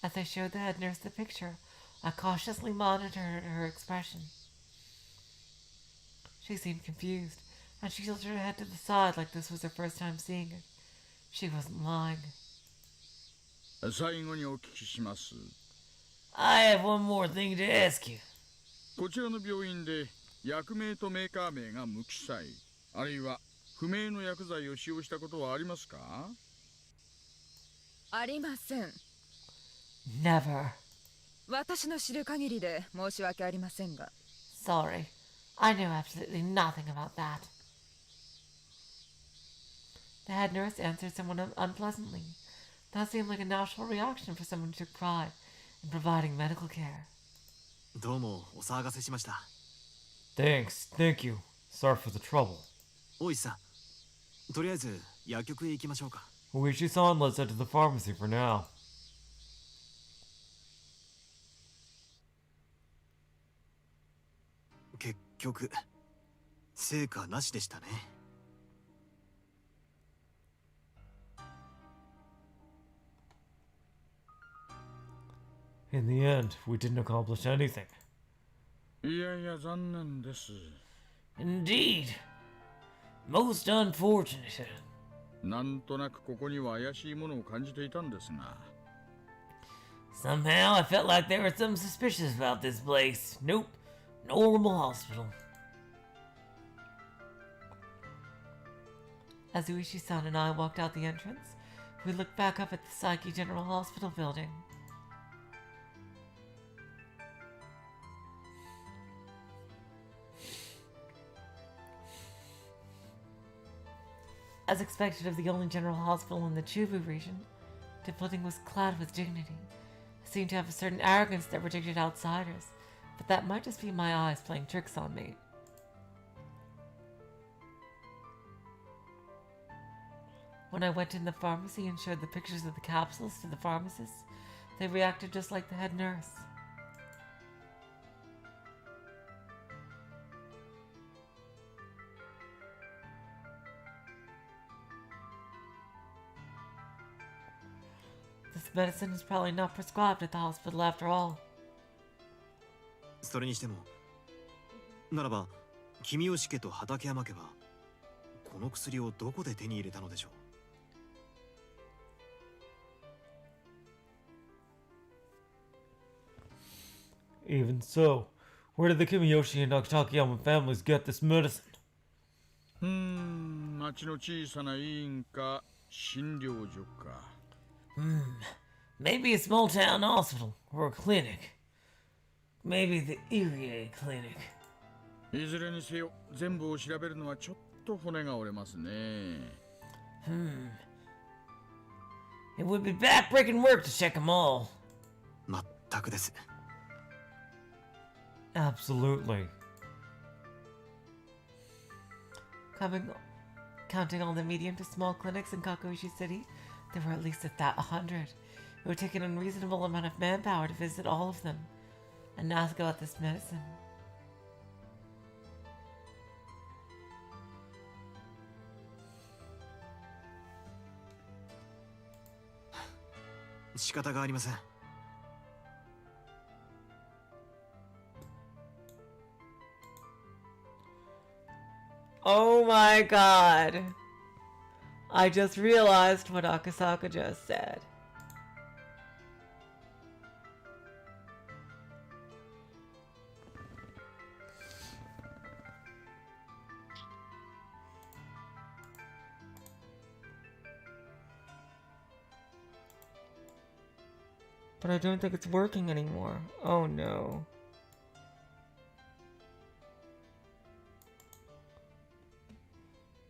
As I showed the head nurse the picture, I cautiously monitored her expression. She seemed confused, and she tilted her head to the side like this was her first time seeing it. She wasn't lying. 最後にお聞きします。 I have one more thing to ask you. こちらの病院で薬名とメーカー名が無記載、あるいは不明の薬剤を使用したことはありますか？ありません。 Never. 私の知る限りで申し訳ありませんが。 Sorry. I know absolutely nothing about that. The head nurse answered somewhat unpleasantly. That seemed like a natural reaction for someone who took pride in providing medical care. どうもお騒がせしました。 Thank you. Sorry for the trouble. 大石さん、とりあえず薬局へ行きましょうか。Uishi-san, let's head to the pharmacy for now. 結局成果なしでしたね。In the end, we didn't accomplish anything. いやいや残念です。 Indeed. Most unfortunate. なんとなくここには怪しいものを感じていたんですが。 Somehow I felt like there was something suspicious about this place. Nope. Normal hospital. As Uishi-san and I walked out the entrance, we looked back up at the Saiki General Hospital building. As expected of the only general hospital in the Chubu region, the building was clad with dignity. It seemed to have a certain arrogance that rejected outsiders, but that might just be my eyes playing tricks on me. When I went in the pharmacy and showed the pictures of the capsules to the pharmacists, they reacted just like the head nurse. This medicine is probably not prescribed at the hospital after all. それにしても、ならば君吉家と畠山家はこの薬をどこで手に入れたのでしょう。 Even so, where did the Kimiyoshi and Hatakeyama families get this medicine? 町の小さな医院か診療所か。 Maybe a small town hospital or a clinic. Maybe the Irie Clinic. いずれにせよ全部を調べるのはちょっと骨が折れますね。 It would be backbreaking work to check them all. 全くです。 Absolutely. Counting all the medium to small clinics in Kageboushi City, there were at least 100. It would take an unreasonable amount of manpower to visit all of them and ask about this medicine. "仕方がありません。 Oh my god. I just realized what Akasaka just said. But I don't think it's working anymore. Oh no.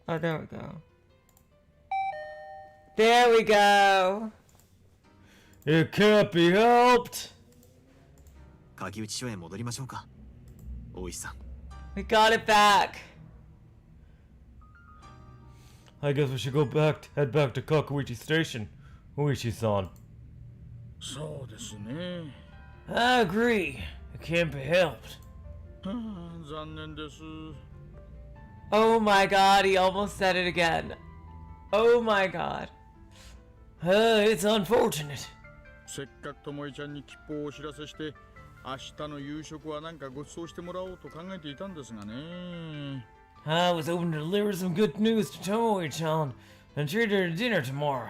Oh, there we go. There we go! It can't be helped! 柿内署へ戻りましょうか。大石さん。 We got it back! I guess we should head back to Kakuichi Station. Uishi-san. そうですね。 I agree. It can't be helped. 残念です。 Oh my god, he almost said it again. Oh my god. It's unfortunate. せっかくともえちゃんに吉報をお知らせして、明日の夕食は何かご馳走してもらおうと考えていたんですがね。 I was hoping to deliver some good news to Tomoe-chan and treat her to dinner tomorrow.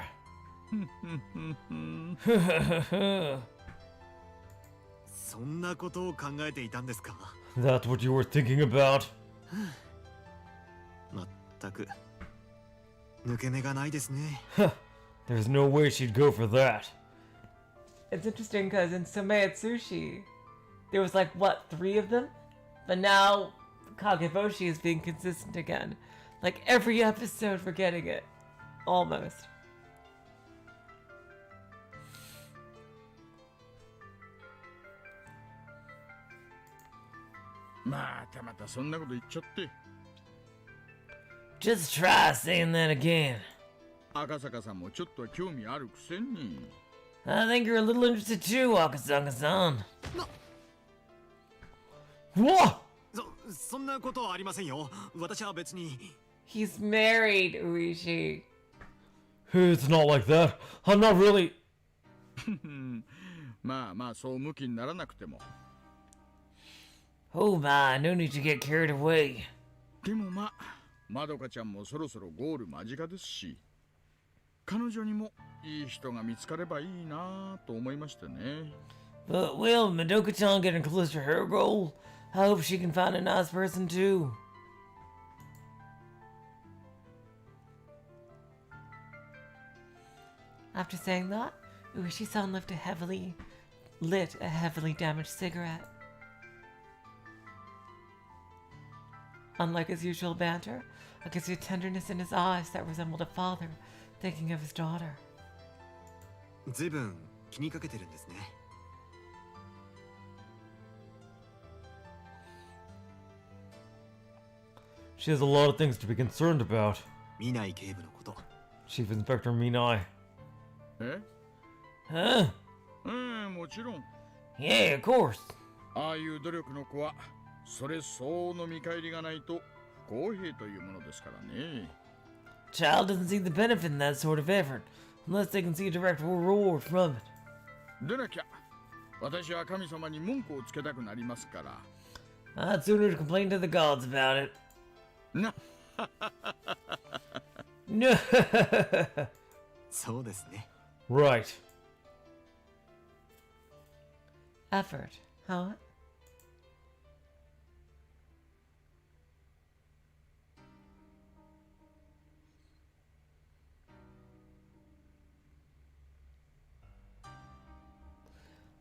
そんなことを考えていたんですか。 That's what you were thinking about? 全く抜け目がないですね。 There's no way she'd go for that. It's interesting because in Sushi, there was like, what, 3 of them? But now Kageboushi is being consistent again. Like every episode we're getting it. Almost. またまたそんなこと言っちゃって。Just try saying that again. 赤坂さんもちょっと興味あるくせに。 I think you're a little interested too, Akasaka-san. What? そんなことはありませんよ。私は別に。 He's married, Uishi. It's not like that. I'm not really. まあまあそう向きにならなくても。 Oh my, no need to get carried away. でもまあ、まどかちゃんもそろそろゴール間近ですし、彼女にもいい人が見つかればいいなと思いましてね。 But will Madoka-chan getting close to her goal? I hope she can find a nice person too. After saying that, Uishi-san lit a heavily damaged cigarette. Unlike his usual banter, I could see a tenderness in his eyes that resembled a father thinking of his daughter. ずいぶん気にかけてるんですね。 She has a lot of things to be concerned about. 見ない警部のこと。 Chief Inspector Minai. え？ Huh? もちろん。 Yeah, of course. ああいう努力の子はそれ相応の見返りがないと不公平というものですからね。 Child doesn't see the benefit in that sort of effort, unless they can see a direct reward from it. でなきゃ、私は神様に文句をつけたくなりますから。 I'd sooner complain to the gods about it. な。No. そうですね。 Right. Effort, huh?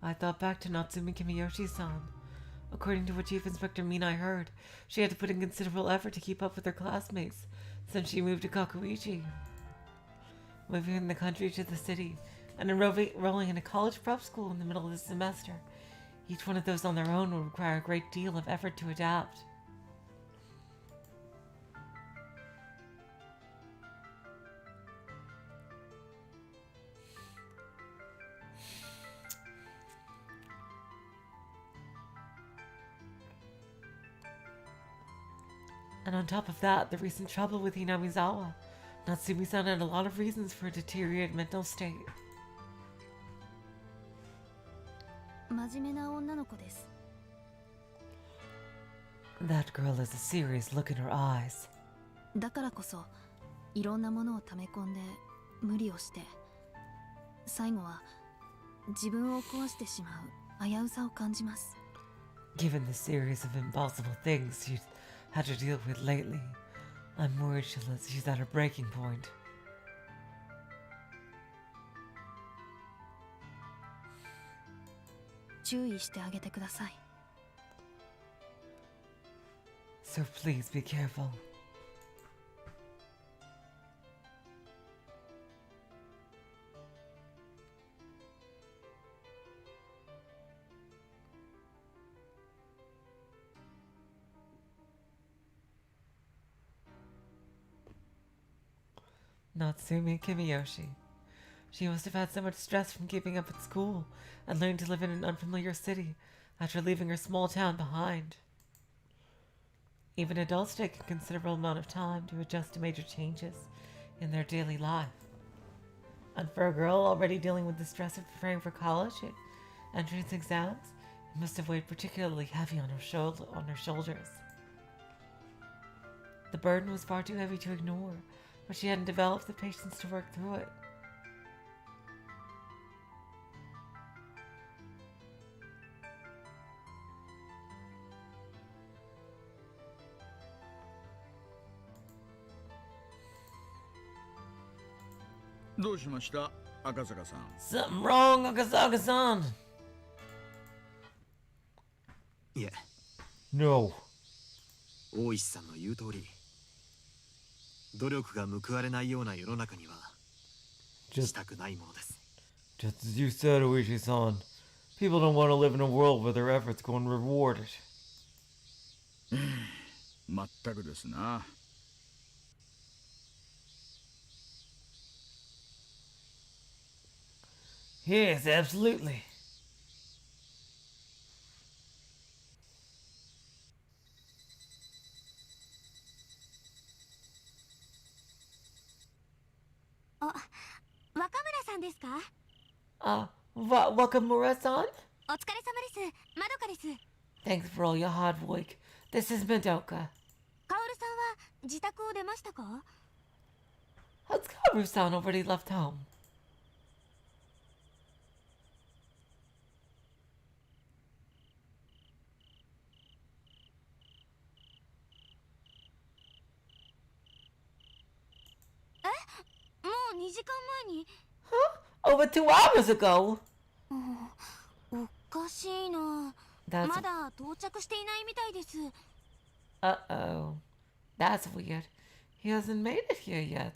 I thought back to Natsumi Kimiyoshi-san. According to what Chief Inspector Minai heard, she had to put in considerable effort to keep up with her classmates since she moved to Kakuichi. Moving from the country to the city and enrolling in a college prep school in the middle of the semester. Each one of those on their own would require a great deal of effort to adapt. And on top of that, the recent trouble with Hinamizawa. Natsumi-san had a lot of reasons for a deteriorated mental state. 真面目な女の子です。 That girl has a serious look in her eyes. だからこそいろんなものを溜め込んで無理をして最後は自分を壊してしまう危うさを感じます。 Given the series of impossible things she's had to deal with lately, I'm worried she's at her breaking point. So please be careful. Natsumi Kimiyoshi. She must have had so much stress from keeping up at school and learning to live in an unfamiliar city after leaving her small town behind. Even adults take a considerable amount of time to adjust to major changes in their daily life. And for a girl already dealing with the stress of preparing for college and entrance exams, it must have weighed particularly heavy on her shoulders. The burden was far too heavy to ignore, but she hadn't developed the patience to work through it. Something wrong, Akasaka-san? いえ、 No. 大石さんの言う通り、努力が報われないような世の中にはしたくないものです。 Just as you said, Oishi-san, people don't want to live in a world where their efforts go unrewarded. 全くですな。Yes, absolutely.あ、若村さんですか？ Wakamura-san? お疲れ様です。まどかです。Thanks for all your hard work. This is Madoka. カオルさんは自宅を出ましたか？ Has Karu-san already left home? もう2時間前に。 Over 2 hours ago? おかしいな。 That's まだ到着していないみたいです。 uh-oh. That's weird. He hasn't made it here yet.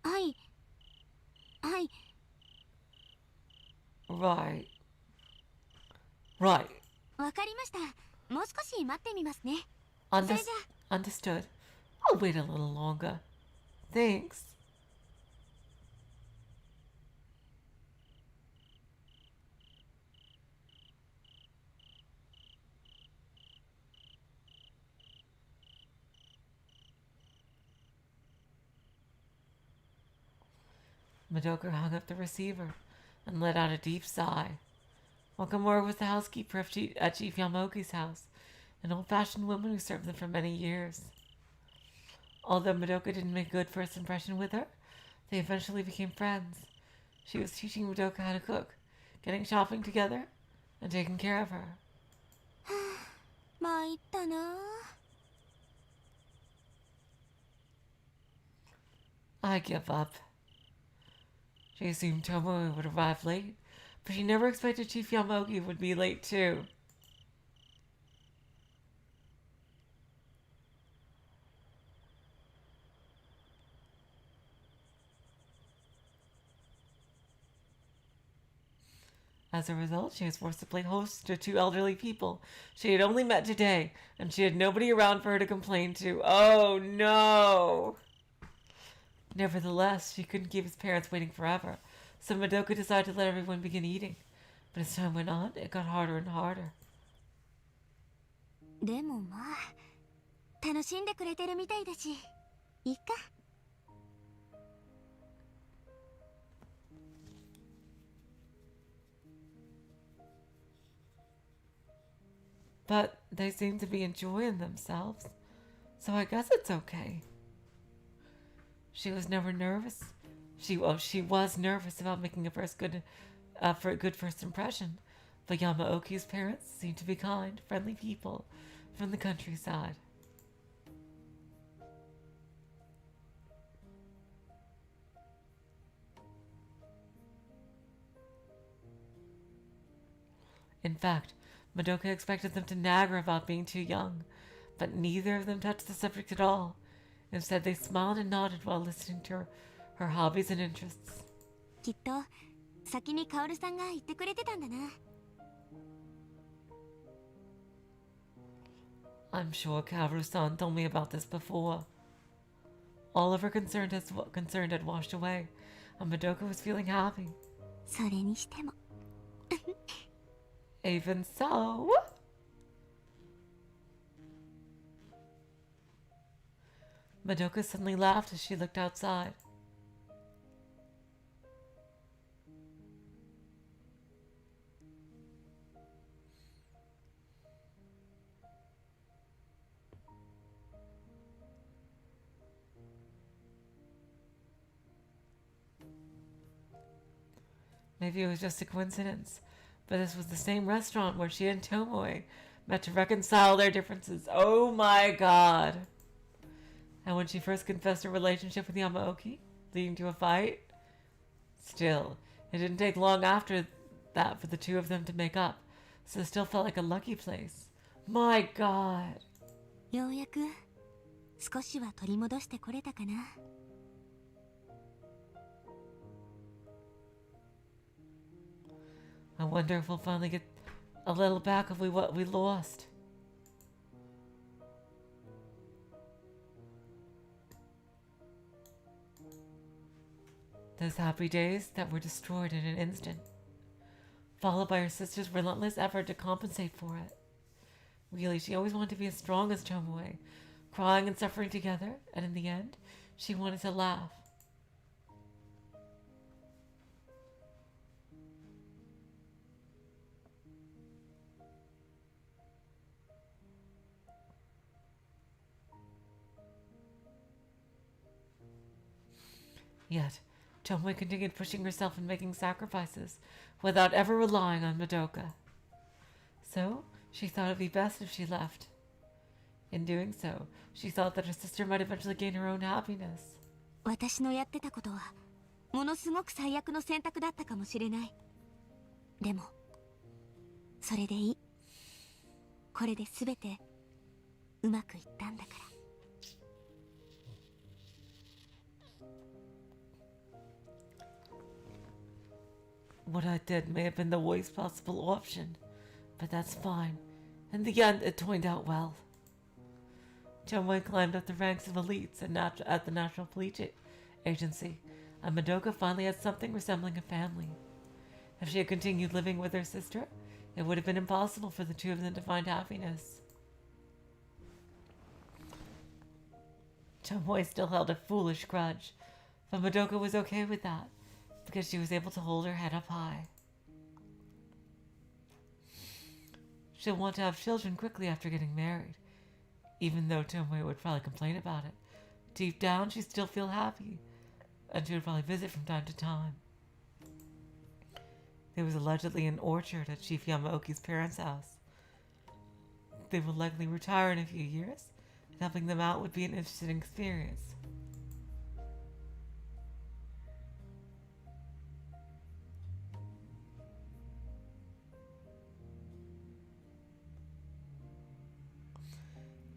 はい。はい。 Right. Right. わかりました。もう少し待ってみますね。 Under- それじゃ understood. I'll wait a little longer. Thanks. Madoka hung up the receiver and let out a deep sigh. Wakamura was the housekeeper at Chief Yamoki's house, an old-fashioned woman who served them for many years. Although Madoka didn't make a good first impression with her, they eventually became friends. She was teaching Madoka how to cook, getting shopping together, and taking care of her. 参ったな。 I give up. She assumed Tomoe would arrive late, but she never expected Chief Yamoki would be late too. As a result, she was forced to play host to 2 elderly people she had only met today, and she had nobody around for her to complain to. Oh no! Nevertheless, she couldn't keep his parents waiting forever, so Madoka decided to let everyone begin eating. But as time went on, it got harder and harder. でもまあ、楽しんでくれてるみたいだし、いいか。 But they seemed to be enjoying themselves, so I guess it's okay. She was never nervous. She was nervous about making for a good first impression, but Yamaoki's parents seemed to be kind, friendly people from the countryside. In fact, Madoka expected them to nag her about being too young, but neither of them touched the subject at all. Instead, they smiled and nodded while listening to her hobbies and interests. きっと先にカオルさんが言ってくれてたんだな。 I'm sure Kaoru-san told me about this before. All of her concern had washed away, and Madoka was feeling happy. それにしても。 Even so... Madoka suddenly laughed as she looked outside. Maybe it was just a coincidence, but this was the same restaurant where she and Tomoe met to reconcile their differences. Oh my god! And when she first confessed her relationship with Yamaoki, leading to a fight, still, it didn't take long after that for the two of them to make up, so it still felt like a lucky place. My god! ようやく少しは取り戻してこれたかな。 I wonder if we'll finally get a little back of what we lost. Those happy days that were destroyed in an instant. followed by her sister's relentless effort to compensate for it. Really, she always wanted to be as strong as Tomoe, crying and suffering together, and in the end, she wanted to laugh. Yet, Tomoe continued pushing herself and making sacrifices without ever relying on Madoka. So, she thought it would be best if she left. In doing so, she thought that her sister might eventually gain her own happiness. 私のやってたことはものすごく最悪の選択だったかもしれない。でもそれでいい。これで全てうまくいったんだから。What I did may have been the worst possible option, but that's fine. In the end, it turned out well. Tomoe climbed up the ranks of elites at the National Police Agency, and Madoka finally had something resembling a family. If she had continued living with her sister, it would have been impossible for the two of them to find happiness. Tomoe still held a foolish grudge, but Madoka was okay with that, because she was able to hold her head up high. She'll want to have children quickly after getting married. Even though Tomoe would probably complain about it, deep down she'd still feel happy, and she would probably visit from time to time. There was allegedly an orchard at Chief Yamaoki's parents' house. They would likely retire in a few years, and helping them out would be an interesting experience.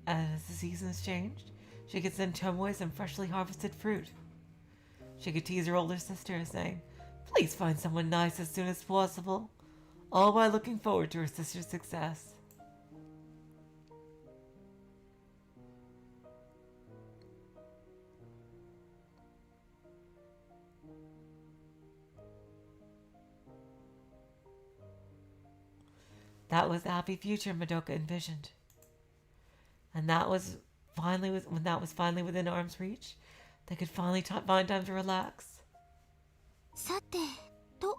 And as the seasons changed, she could send Tomoe some freshly harvested fruit. She could tease her older sister, saying, "Please find someone nice as soon as possible," all while looking forward to her sister's success. That was the happy future Madoka envisioned. And that was when that was finally within arm's reach, they could finally find time to relax. さてと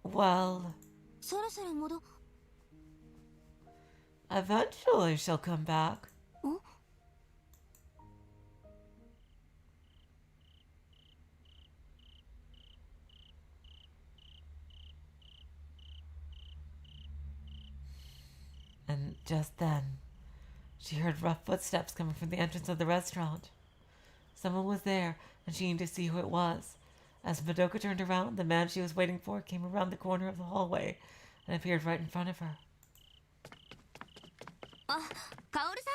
Well, そろそろ戻 eventually she'll come back. ん And just then, she heard rough footsteps coming from the entrance of the restaurant. Someone was there, and she needed to see who it was. As Madoka turned around, the man she was waiting for came around the corner of the hallway and appeared right in front of her. あ、カオルさん。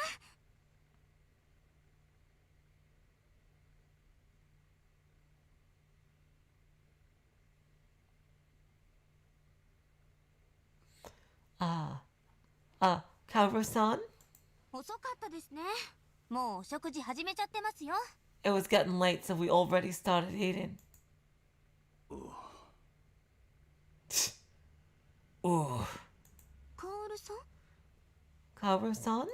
Kaoru-san? ん、遅かったですね。もうお食事始めちゃってますよ。 It was getting late, so we already started eating. Ooh. カオルさん Kaoru-san?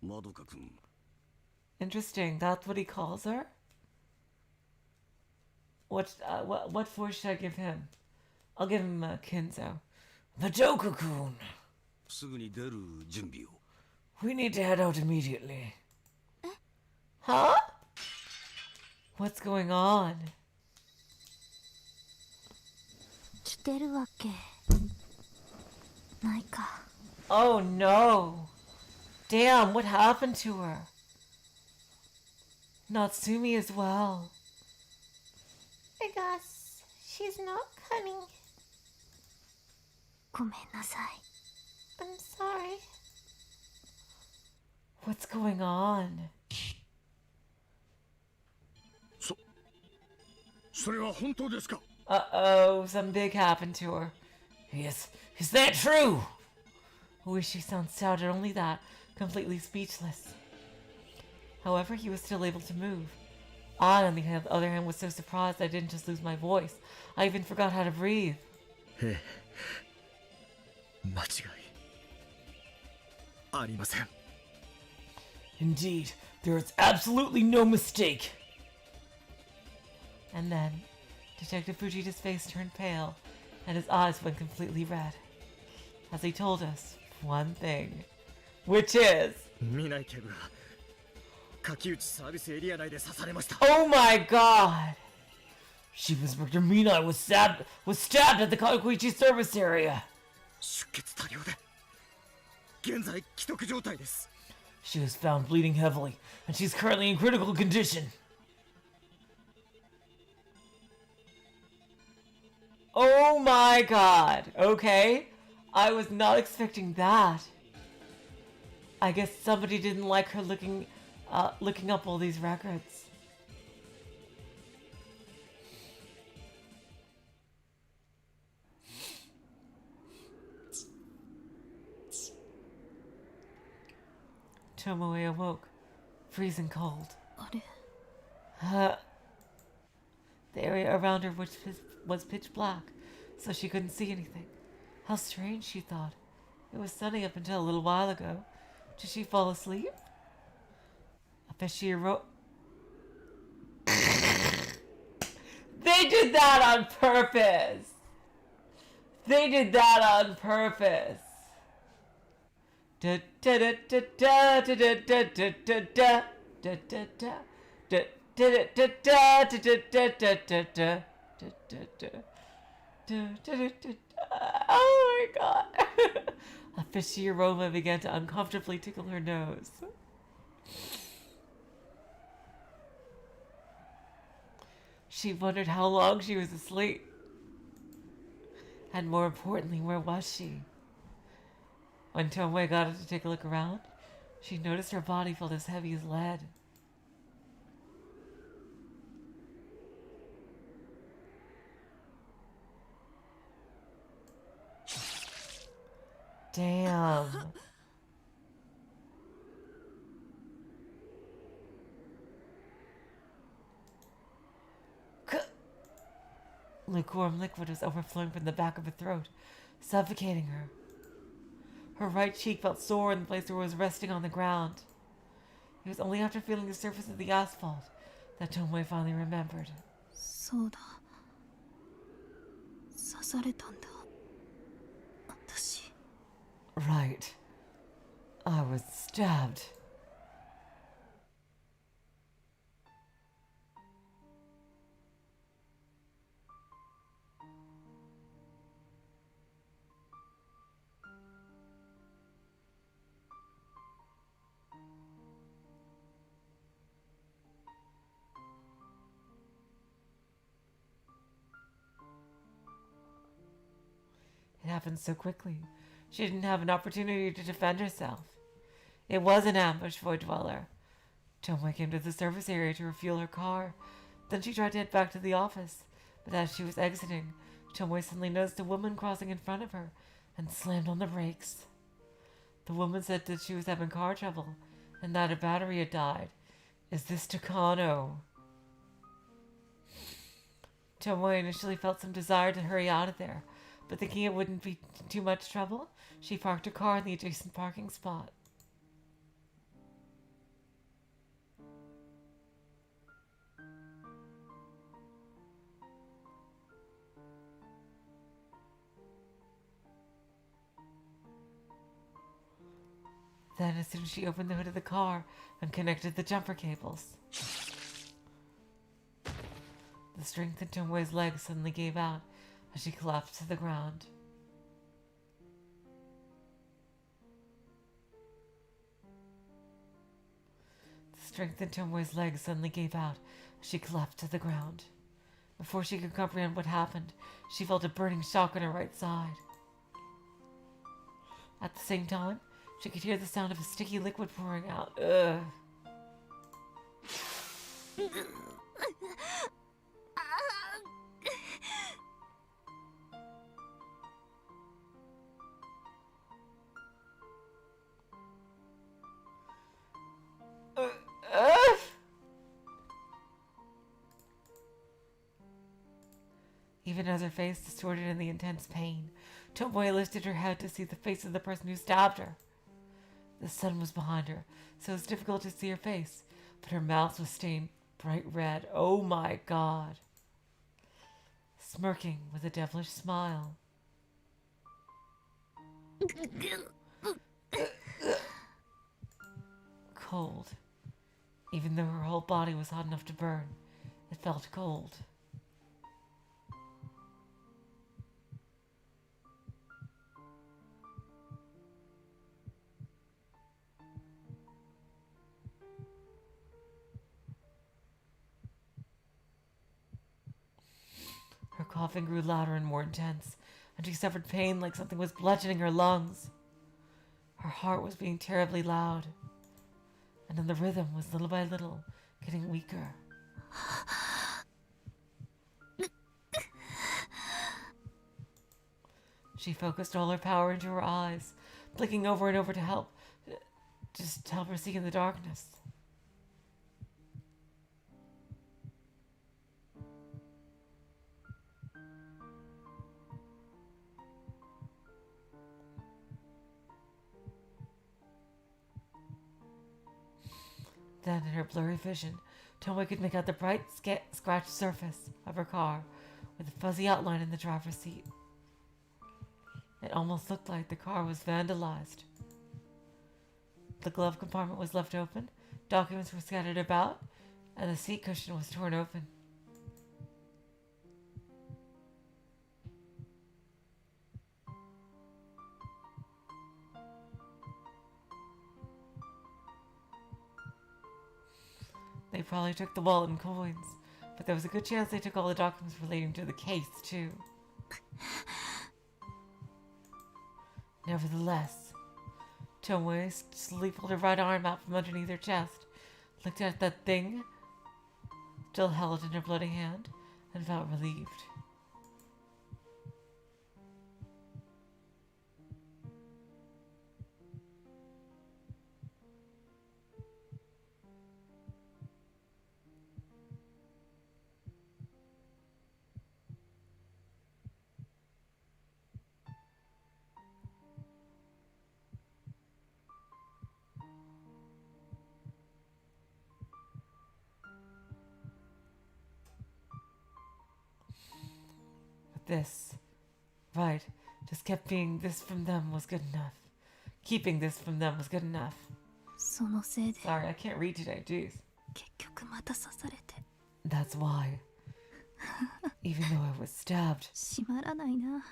まどか君 Interesting. That's what he calls her? What force should I give him? I'll give him Kinzo. Madoka-kun! すぐに出る準備を We need to head out immediately. Huh? What's going on? 来てるわけないか。 Oh no! Damn, what happened to her? Natsumi as well. I guess she's not coming. ごめんなさい。 I'm sorry. What's going on? それは本当ですか？ Uh-oh, something big happened to her. Yes, is that true? Uishi sounded only that, completely speechless. However, he was still able to move. I, on the other hand, was so surprised I didn't just lose my voice. I even forgot how to breathe. ええ、間違いありません。 Indeed, there is absolutely no mistake. And then, Detective Fujita's face turned pale, and his eyes went completely red, as he told us one thing, which is... 見ない警部が柿内サービスエリア内で刺されました。 Oh my god! Chief Inspector Minai was stabbed at the Kageboushi service area. 出血多量で現在危篤状態です。 She was found bleeding heavily, and she's currently in critical condition. Oh my god! Okay, I was not expecting that. I guess somebody didn't like her looking up all these records. Tomoe awoke, freezing cold. あれ The area around her was pitch black, so she couldn't see anything. How strange, she thought. It was sunny up until a little while ago. Did she fall asleep? I bet she arose. They did that on purpose! They did that on purpose! Da da da da da da da da da da da da da da. Oh my god. A fishy aroma began to uncomfortably tickle her nose. She wondered how long she was asleep. And more importantly, where was she? When Tomoe got up to take a look around, she noticed her body felt as heavy as lead. Damn. Lukewarm liquid was overflowing from the back of her throat, suffocating her. Her right cheek felt sore in the place where it was resting on the ground. It was only after feeling the surface of the asphalt that Tomoe finally remembered. そうだ刺されたんだ私 Right. I was stabbed. It happened so quickly. She didn't have an opportunity to defend herself. It was an ambush for a dweller. Tomoe came to the service area to refuel her car. Then she tried to head back to the office. But as she was exiting, Tomoe suddenly noticed a woman crossing in front of her and slammed on the brakes. The woman said that she was having car trouble and that her battery had died. Is this Takano? Tomoe initially felt some desire to hurry out of there, but thinking it wouldn't be too much trouble, she parked her car in the adjacent parking spot. Then, as soon as she opened the hood of the car and connected the jumper cables, the strength in Tomoe's legs suddenly gave out as she collapsed to the ground. The strength in Tomoe's legs suddenly gave out as she collapsed to the ground. Before she could comprehend what happened, she felt a burning shock on her right side. At the same time, she could hear the sound of a sticky liquid pouring out. Ugh. even as her face distorted in the intense pain. Tomoe lifted her head to see the face of the person who stabbed her. The sun was behind her, so it was difficult to see her face, but her mouth was stained bright red. Oh my god. Smirking with a devilish smile. Cold. Even though her whole body was hot enough to burn, it felt cold. Her coughing grew louder and more intense, and she suffered pain like something was bludgeoning her lungs. Her heart was beating terribly loud, and then the rhythm was little by little getting weaker. She focused all her power into her eyes, blinking over and over to help, just to help her see in the darkness. Then, in her blurry vision, Tomoe could make out the bright, scratched surface of her car with a fuzzy outline in the driver's seat. It almost looked like the car was vandalized. The glove compartment was left open, documents were scattered about, and the seat cushion was torn open. They probably took the wallet and coins, but there was a good chance they took all the documents relating to the case, too. Nevertheless, Tomoe slowly pulled her right arm out from underneath her chest, looked at that thing still held in her bloody hand, and felt relieved. This, right, just kept being this from them was good enough. Keeping this from them was good enough. そのせいで Sorry, I can't read today, jeez. 結局また刺されて That's why. Even though I was stabbed, 閉まらないな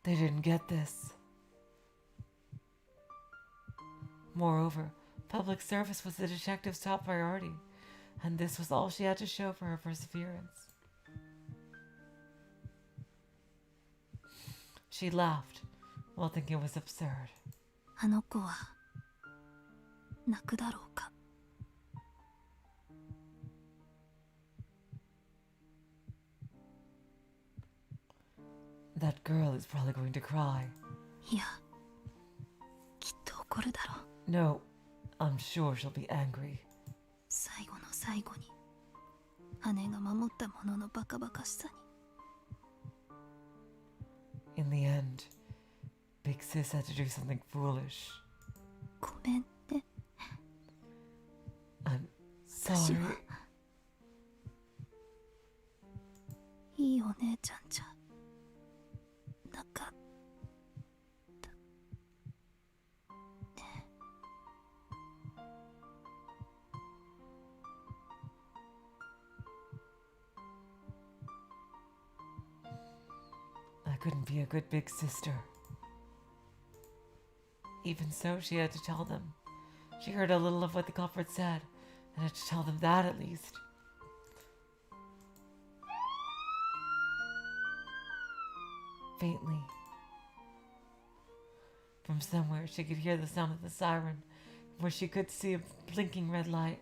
they didn't get this. Moreover, public service was the detective's top priority, and this was all she had to show for her perseverance. She laughed, while thinking it was absurd. あの子は泣くだろうか That girl is probably going to cry. いやきっと怒るだろう No, I'm sure she'll be angry. 最後の最後に姉が守ったもののバカバカしさに In the end, Big Sis had to do something foolish. ごめんね I'm 私 sorry. はいいお姉ちゃんじゃなかった I couldn't be a good big sister. Even so, she had to tell them. She heard a little of what the culprit said, and had to tell them that at least. Faintly, from somewhere, she could hear the sound of the siren, where she could see a blinking red light.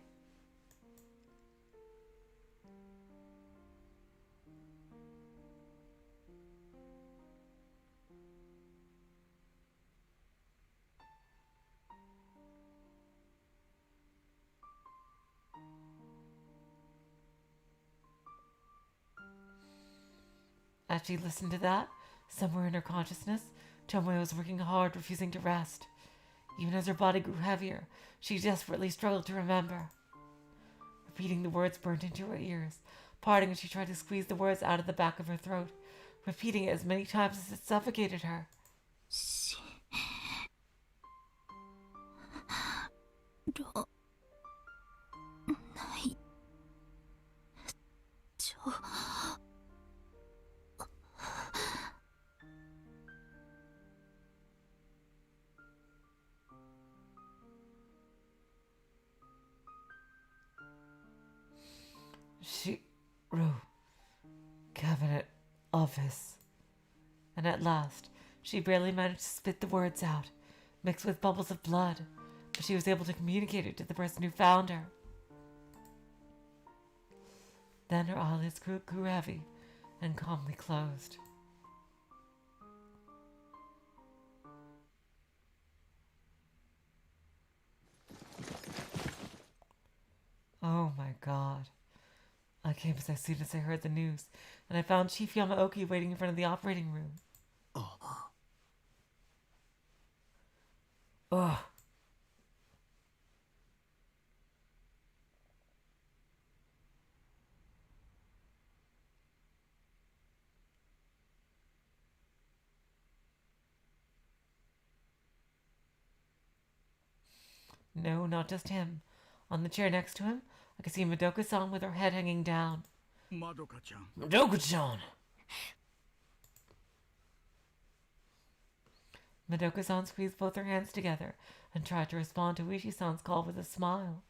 As she listened to that, somewhere in her consciousness, Tomoe was working hard, refusing to rest. Even as her body grew heavier, she desperately struggled to remember. Repeating the words burned into her ears, parting as she tried to squeeze the words out of the back of her throat, repeating it as many times as it suffocated her. Cabinet office. And at last, she barely managed to spit the words out, mixed with bubbles of blood, but she was able to communicate it to the person who found her. Then her eyelids grew heavy and calmly closed. Oh my god. I came as soon as I heard the news, and I found Chief Yamaoki waiting in front of the operating room. Ugh. No, not just him. On the chair next to him, I could see Madoka-san with her head hanging down. Madoka-chan. Madoka-chan! Madoka-san squeezed both her hands together and tried to respond to Ishi-san's call with a smile,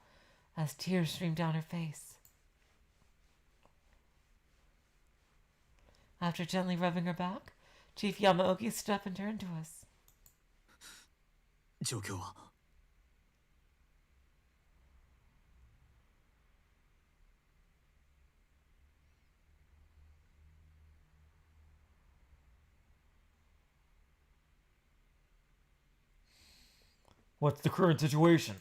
as tears streamed down her face. After gently rubbing her back, Chief Yamaoki stood up and turned to us. 状況は What's the current situation?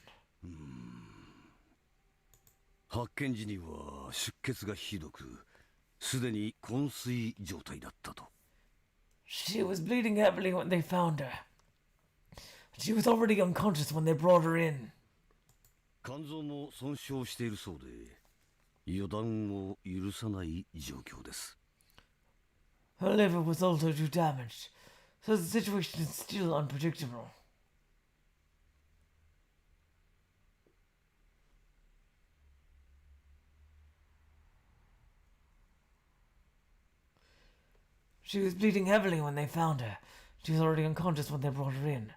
発見時には出血がひどく、すでに昏睡状態だったと。She was bleeding heavily when they found her. She was already unconscious when they brought her in. 肝臓も損傷しているそうで、予断を許さない状況です。Her liver was also too damaged, so the situation is still unpredictable. She was bleeding heavily when they found her. She was already unconscious when they brought her in.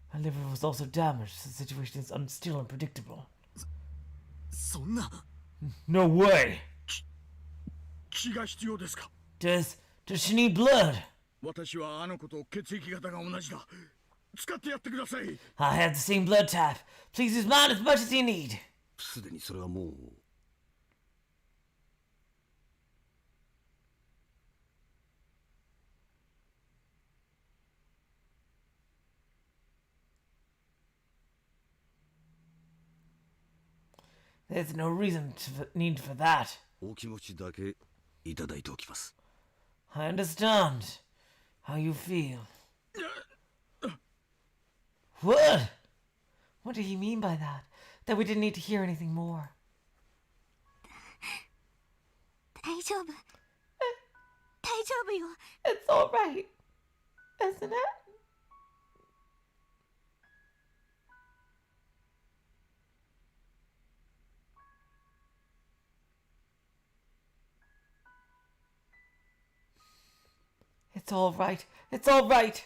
Her liver was also damaged, so the situation is still unpredictable. そんな No way! 血が必要ですか？ Does she need blood? 私はあの子と血液型が同じだ。使ってやってください。 I have the same blood type. Please use mine as much as you need. すでにそれはもう。 There's no need for that. お気持ちだけいただいておきます。 I understand how you feel. What? What did he mean by that? That we didn't need to hear anything more? 大丈夫。大丈夫よ。 It's all right, isn't it? It's all right. It's all right.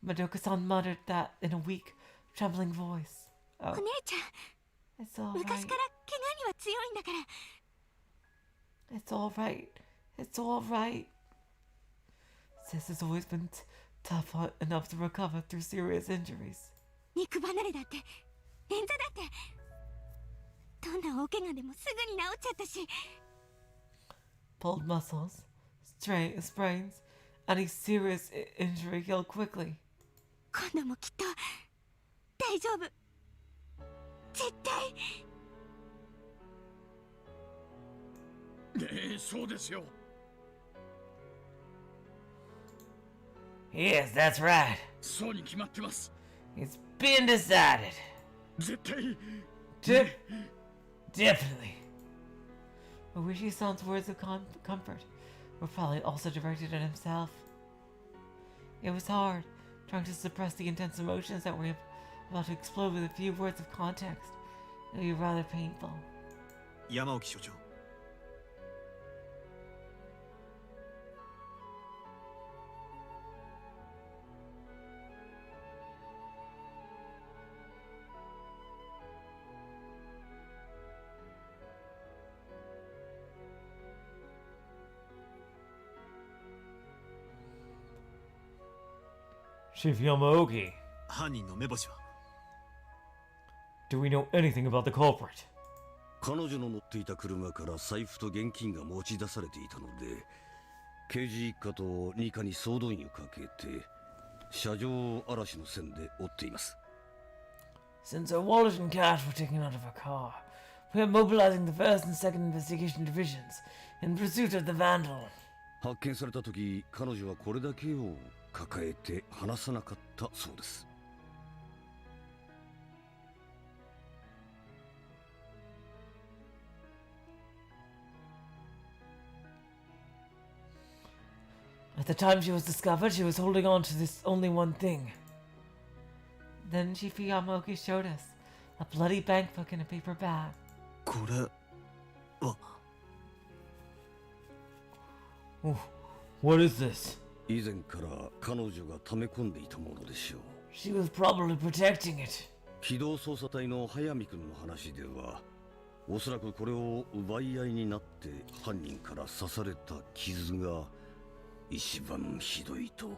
Madoka-san muttered that in a weak, trembling voice. お Oh, 姉ちゃん、 it's all 昔 right. から怪我には強いんだから。 It's all right. It's all right. Sis has always been tough enough to recover through serious injuries. 肉離れだって捻挫だってどんな大怪我でもすぐに治っちゃったし。 Pulled muscles, sprains, any serious injury healed quickly. 今度もきっと大丈夫。絶対。そうですよ。Yes, that's right. そうに決まってます。 It's been decided. 絶対 Definitely. Oishi-san's words of comfort were probably also directed at himself. It was hard, trying to suppress the intense emotions that were about to explode with a few words of context. It would be rather painful. 山沖所長。Chief Yamaoki, 犯人の目星は？ do we know anything about the culprit? 彼女の乗っていた車から財布と現金が持ち出されていたので、刑事一課と二課に総動員をかけて車上嵐の線で追っています。 Since her wallet and cash were taken out of her car, we are mobilizing the first and second investigation divisions in pursuit of the vandal. 発見された時、彼女はこれだけを抱えて離さなかったそうです。 At the time she was discovered, she was holding on to this only one thing. Then Chief Yamaoki showed us a bloody bank book in a paper bag. これは？ Oh, what is this? 以前から彼女が溜め込んでいたものでしょう。 She was probably protecting it. 機動捜査隊の早見君の話では、おそらくこれを奪い合いになって犯人から刺された傷が一番ひどいと。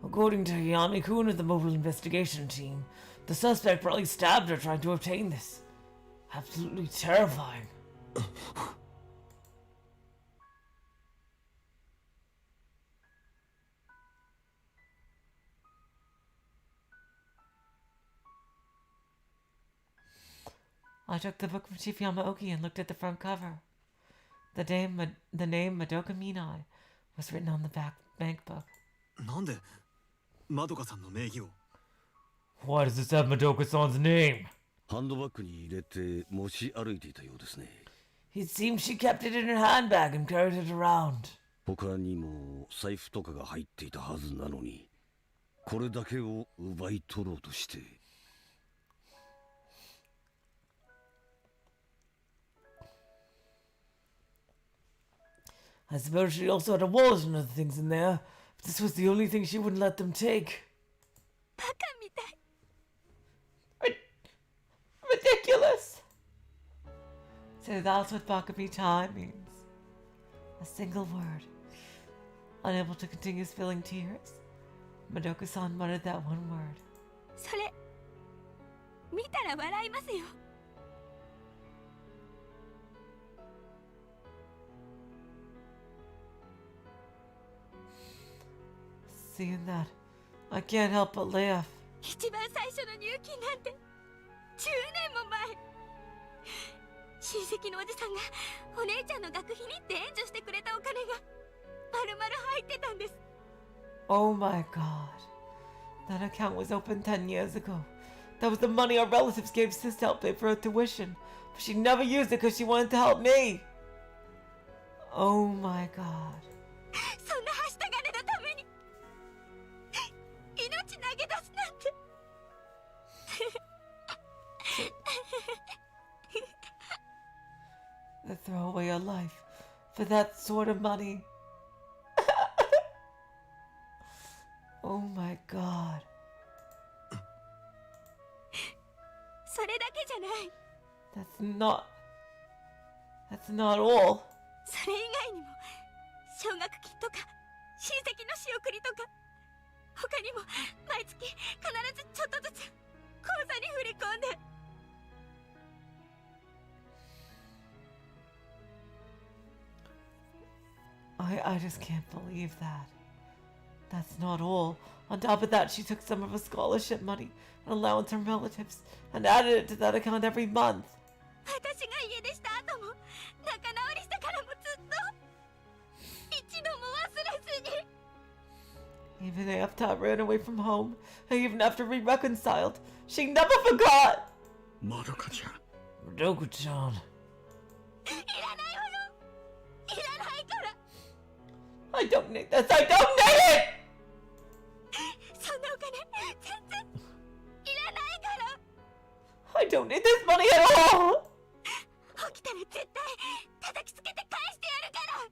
According to Hayami-kun of the mobile investigation team, the suspect probably stabbed her trying to obtain this. Absolutely terrifying. I took the book from Chief Yamaoki and looked at the front cover. The name Madoka Minai was written on the bank book. なんでまどかさんの名義を？ Why does this have Madoka-san's name? ハンドバッグに入れて持ち歩いていたようですね。 It seems she kept it in her handbag and carried it around. 他にも財布とかが入っていたはずなのに、これだけを奪い取ろうとして。 I suppose she also had a wallet and other things in there, but this was the only thing she wouldn't let them take. バカみたい。 Ridiculous! So that's what Bakami time means. A single word. Unable to continue spilling tears, Madoka-san muttered that one word. それ見たら笑いますよ。 Seeing that, I can't help but laugh. 一番最初の入金なんて10年も前。親戚のおじさんがお姉ちゃんの学費にって援助してくれたお金が丸々入ってたんです。 Oh my god. That account was opened 10 years ago. That was the money our relatives gave Sis to help pay for her tuition. But she never used it because she wanted to help me. Oh my god. そんなはした金のために命投げ出すなんて。 To throw away your life for that sort of money. Oh my god. それだけじゃない。 That's not all. それ以外にも奨学金とか親戚の仕送りとか他にも毎月必ずちょっとずつ口座に振り込んで。 I just can't believe that. That's not all. On top of that, she took some of her scholarship money and allowance from relatives and added it to that account every month. 私が家出した後も仲直りしてからもずっと一度も忘れずに。Even after I ran away from home, and even after we reconciled, she never forgot! まどかちゃん Madoka-chan. いらないわよいらないから I don't need this! I don't need it! そんなお金全然いらないから I don't need this money at all! 起きたら絶対叩きつけて返してやるから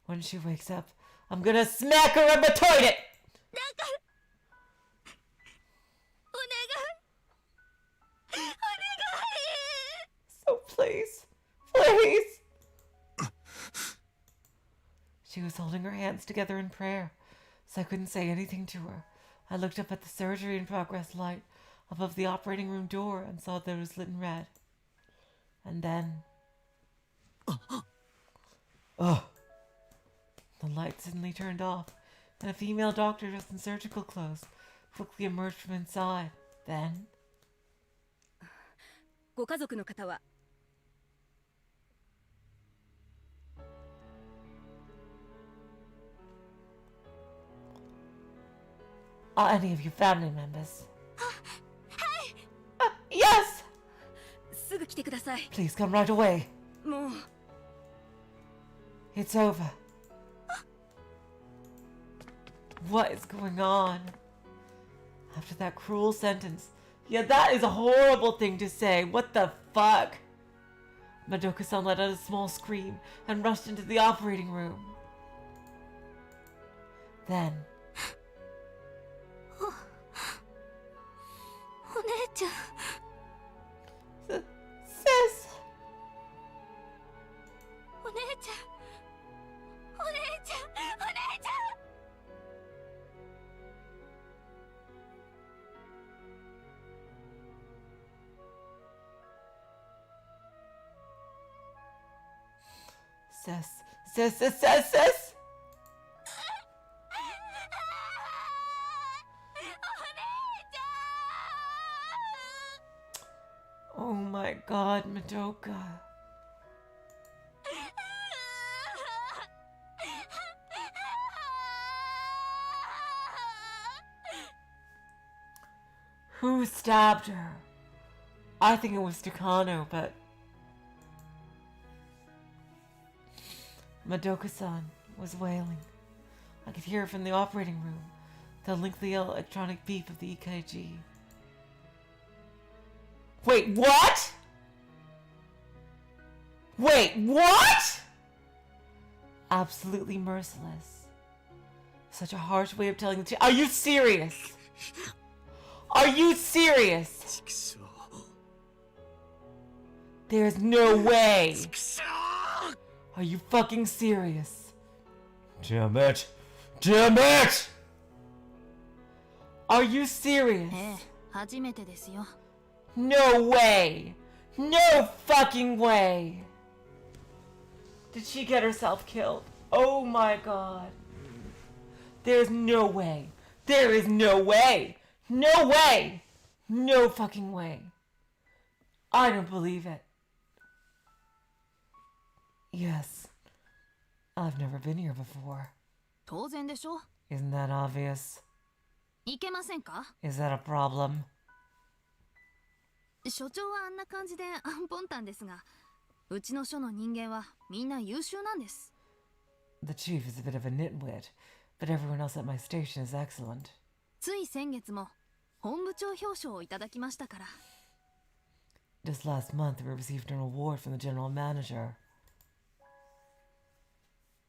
When she wakes up, I'm gonna smack her in the toilet! だからお願いお願い So please, please! She was holding her hands together in prayer, so I couldn't say anything to her. I looked up at the surgery in progress light above the operating room door and saw that it was lit in red. And then... Oh! The light suddenly turned off, and a female doctor dressed in surgical clothes quickly emerged from inside. Then... ご家族の方は Any of your family members? Yes! すぐ来てください Please come right away. もう It's over. What is going on? After that cruel sentence. Yeah, that is a horrible thing to say. What the fuck? Madoka-san let out a small scream and rushed into the operating room. Then, お姉ちゃん Sis! お姉ちゃんお姉ちゃんお姉ちゃん Sis! Oh my god, Madoka. Who stabbed her? I think it was Takano, but... Madoka-san was wailing. I could hear it from the operating room, the lengthy electronic beep of the EKG. Wait, what? Wait, what? Absolutely merciless. Such a harsh way of telling the truth. Are you serious? Are you serious? There's no way. Are you fucking serious? Damn it! Damn it! Are you serious? ええ初めてですよ No way! No fucking way! Did she get herself killed? Oh my god. There's no way. There is no way! No way! No fucking way. I don't believe it. Yes. I've never been here before. 当然でしょ Isn't that obvious? いけませんか Is that a problem? 所長はあんな感じでアンポンタンですがうちの署の人間はみんな優秀なんです The chief is a bit of a nitwit, but everyone else at my station is excellent. つい先月も本部長表彰をいただきましたから Just last month, we received an award from the general manager.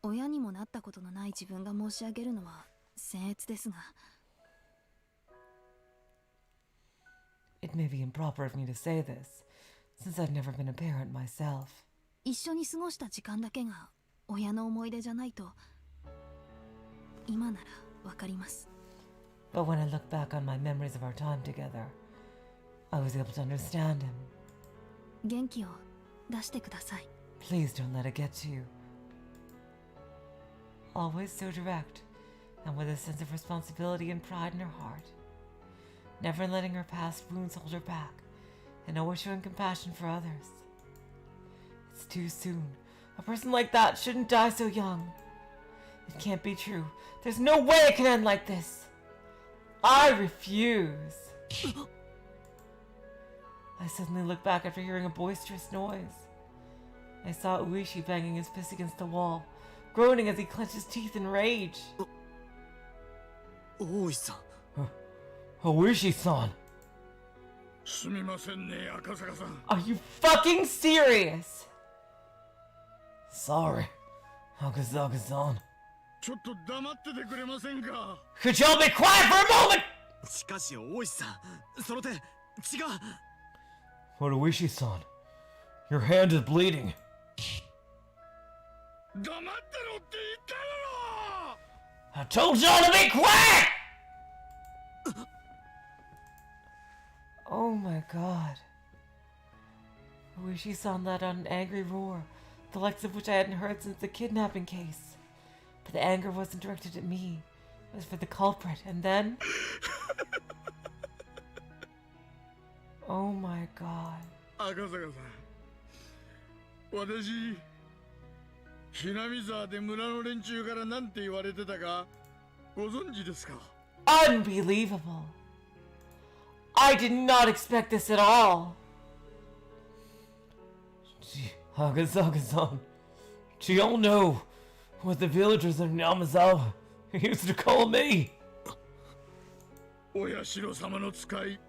親にもなったことのない自分が申し上げるのは僭越ですが It may be improper of me to say this, since I've never been a parent myself. 一緒に過ごした時間だけが親の思い出じゃないと今ならわかります But when I look back on my memories of our time together, I was able to understand him. 元気を出してください Please don't let it get to you. Always so direct, and with a sense of responsibility and pride in her heart, never letting her past wounds hold her back, and always showing compassion for others. It's too soon. A person like that shouldn't die so young. It can't be true. There's no way it can end like this. I refuse. I suddenly looked back after hearing a boisterous noise. I saw Uishi banging his fist against the wall, groaning as he clenched his teeth in rage. Oi-san. Uishi-san. すみませんね、赤坂さん。 Are you fucking serious? Sorry, Hakazaga-san. ちょっと黙っててくれませんか。 Could you all be quiet for a moment? しかし大石さん、その手違う。 But Uishi-san, your hand is bleeding. 黙ってろって言っただろ。 I told you all to be quiet! Oh my god. Uishi-san let out an angry roar, the likes of which I hadn't heard since the kidnapping case. But the anger wasn't directed at me. It was for the culprit, and then... Oh my god. 赤坂さん、私、ひなみ沢で村の連中からなんて言われてたかご存知ですか。 Unbelievable. I did not expect this at all. Hakazaga-san, do you all know what the villagers of Yamazawa used to call me? お社様の使い。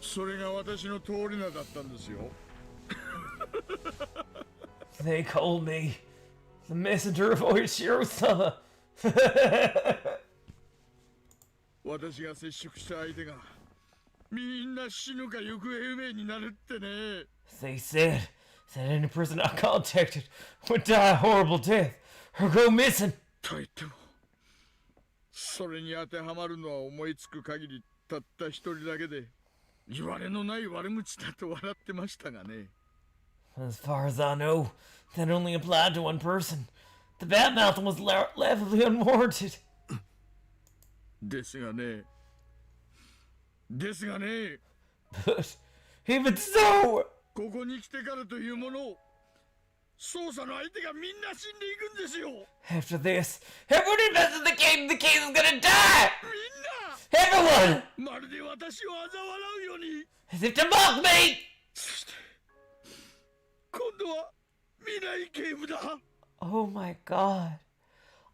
それが私の通り名だったんですよ。 They called me the messenger of Oyashiro-sama. 私が接触した相手がみんな死ぬか行方不明になるってね。 They said that any person I contacted would die a horrible death or go missing. と言っても、それに当てはまるのは思いつく限りたった一人だけで、言われのない悪口だと笑ってましたがね。 As far as I know, that only applied to one person. The bad-mouthing was laughably unwarranted. ですがね。 But even so, ここに来てからというもの、捜査の相手がみんな死んでいくんですよ。 after this, everyone invested in the case is gonna die! みんな Everyone! まるで私を嘲笑うように。 As if to mock me! そして今度は未来警部だ。 Oh my god.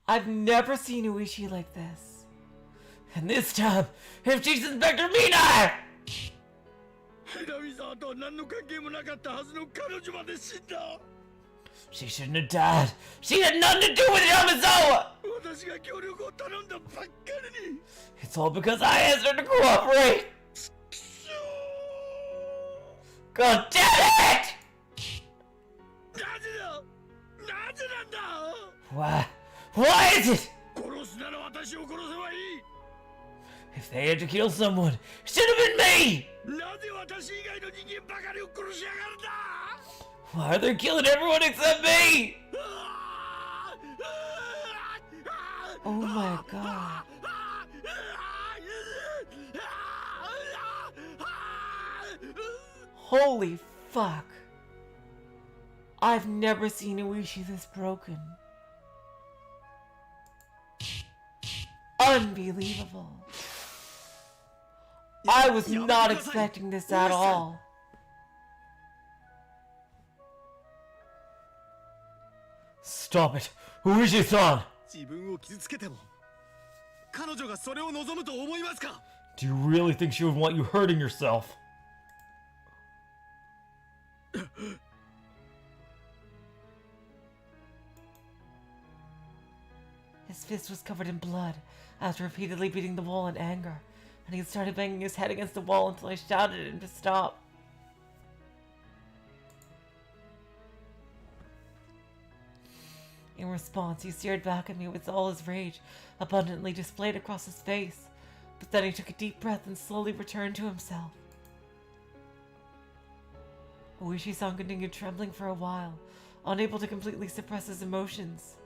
I've never seen Uishi like this. And this time, if she's Inspector Mina! ひなみ沢とは何の関係もなかったはずの彼女まで死んだ。 She shouldn't have died. She had nothing to do with Yamazawa! 私が協力を頼んだばっかりに。 It's all because I asked her to cooperate! God damn it! なぜだ。なぜなんだ。 Why is it? 殺すなら私を殺せばいい。 If they had to kill someone, it should have been me! なぜ私以外の人間ばかりを殺しやがるんだ。 Why are they killing everyone except me? Oh my god. Holy fuck. I've never seen Uishi this broken. Unbelievable. I was not expecting this at all. Stop it! Uishi-san! 自分を傷つけても彼女がそれを望むと思いますか。 Do you really think she would want you hurting yourself? His fist was covered in blood after repeatedly beating the wall in anger, and he started banging his head against the wall until I shouted at him to stop. In response, he stared back at me with all his rage abundantly displayed across his face, but then he took a deep breath and slowly returned to himself. Uishi-san continued trembling for a while, unable to completely suppress his emotions.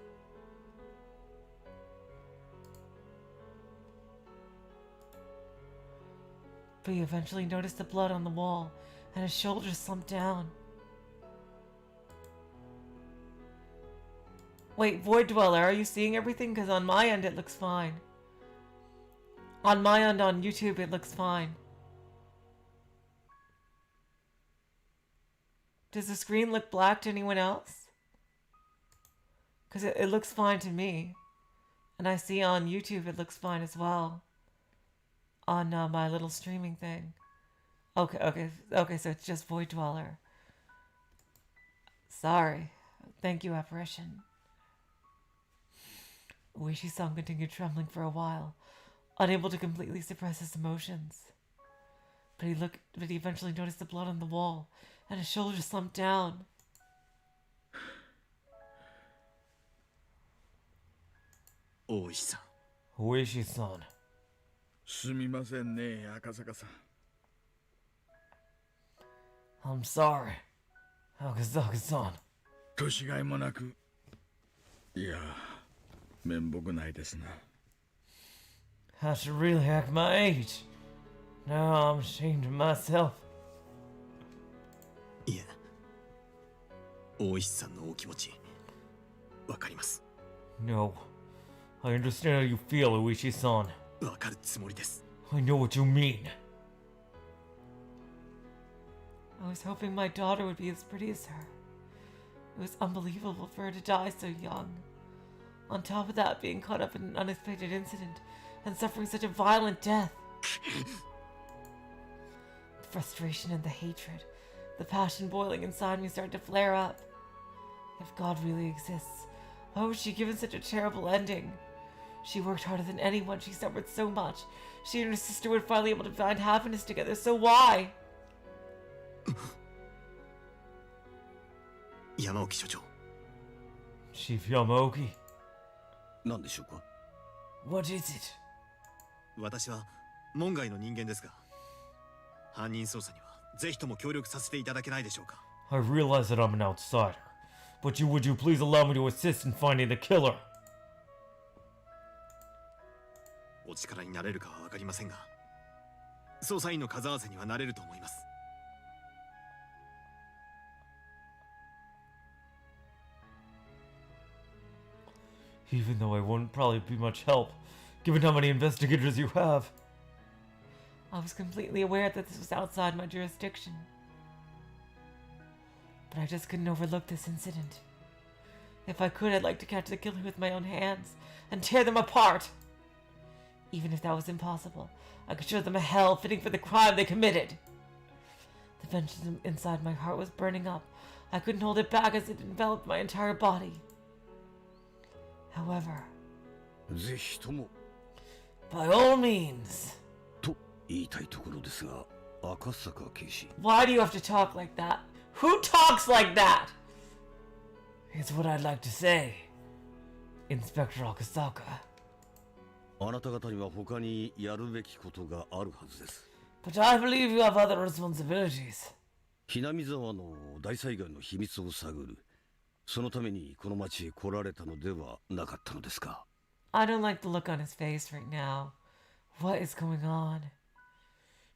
but he eventually noticed the blood on the wall, and his shoulders slumped down. Wait, Void Dweller, are you seeing everything? Because on my end it looks fine. On my end on YouTube it looks fine. Does the screen look black to anyone else? Because it looks fine to me. And I see on YouTube it looks fine as well. On my little streaming thing. Okay, so it's just Void Dweller. Sorry. Thank you, Apparition. Uishi-san continued trembling for a while, unable to completely suppress his emotions. But he eventually noticed the blood on the wall, and his shoulders slumped down. Uishi-san. すみませんね、赤坂さん。 I'm sorry. Akazaka-san. 年がいもなく。いや、面目ないですな。 I should really act my age. Now I'm ashamed of myself. いえ、大石さんのお気持ちわかります。 No. I understand how you feel, Uishi-san. わかるつもりです。 I know what you mean. I was hoping my daughter would be as pretty as her. It was unbelievable for her to die so young. On top of that, being caught up in an unexpected incident and suffering such a violent death. The frustration and the hatred, the passion boiling inside me started to flare up. If God really exists, why was she given such a terrible ending? She worked harder than anyone, she suffered so much. She and her sister were finally able to find happiness together, so why? 山沖所長。 Chief Yamaoki. 何でしょうか？ What is it? 私は門外の人間ですが、犯人捜査にはぜひとも協力させていただけないでしょうか。 I realize that I'm an outsider, but would you please allow me to assist in finding the killer? お力になれるかはわかりませんが、捜査員の数合わせにはなれると思います。 Even though I wouldn't probably be much help, given how many investigators you have. I was completely aware that this was outside my jurisdiction. But I just couldn't overlook this incident. If I could, I'd like to catch the killer with my own hands and tear them apart. Even if that was impossible, I could show them a hell fitting for the crime they committed. The vengeance inside my heart was burning up. I couldn't hold it back as it enveloped my entire body. However, ぜひとも by all means. と言いたいところですが、赤坂警視。 Why do you have to talk like that? Who talks like that? It's what I'd like to say, Inspector Akasaka. あなた方には他にやるべきことがあるはずです。 But I believe you have other responsibilities. ひなみ沢の大災害の秘密を探る。そのためにこの町へ来られたのではなかったのですか？ I don't like the look on his face right now. What is going on?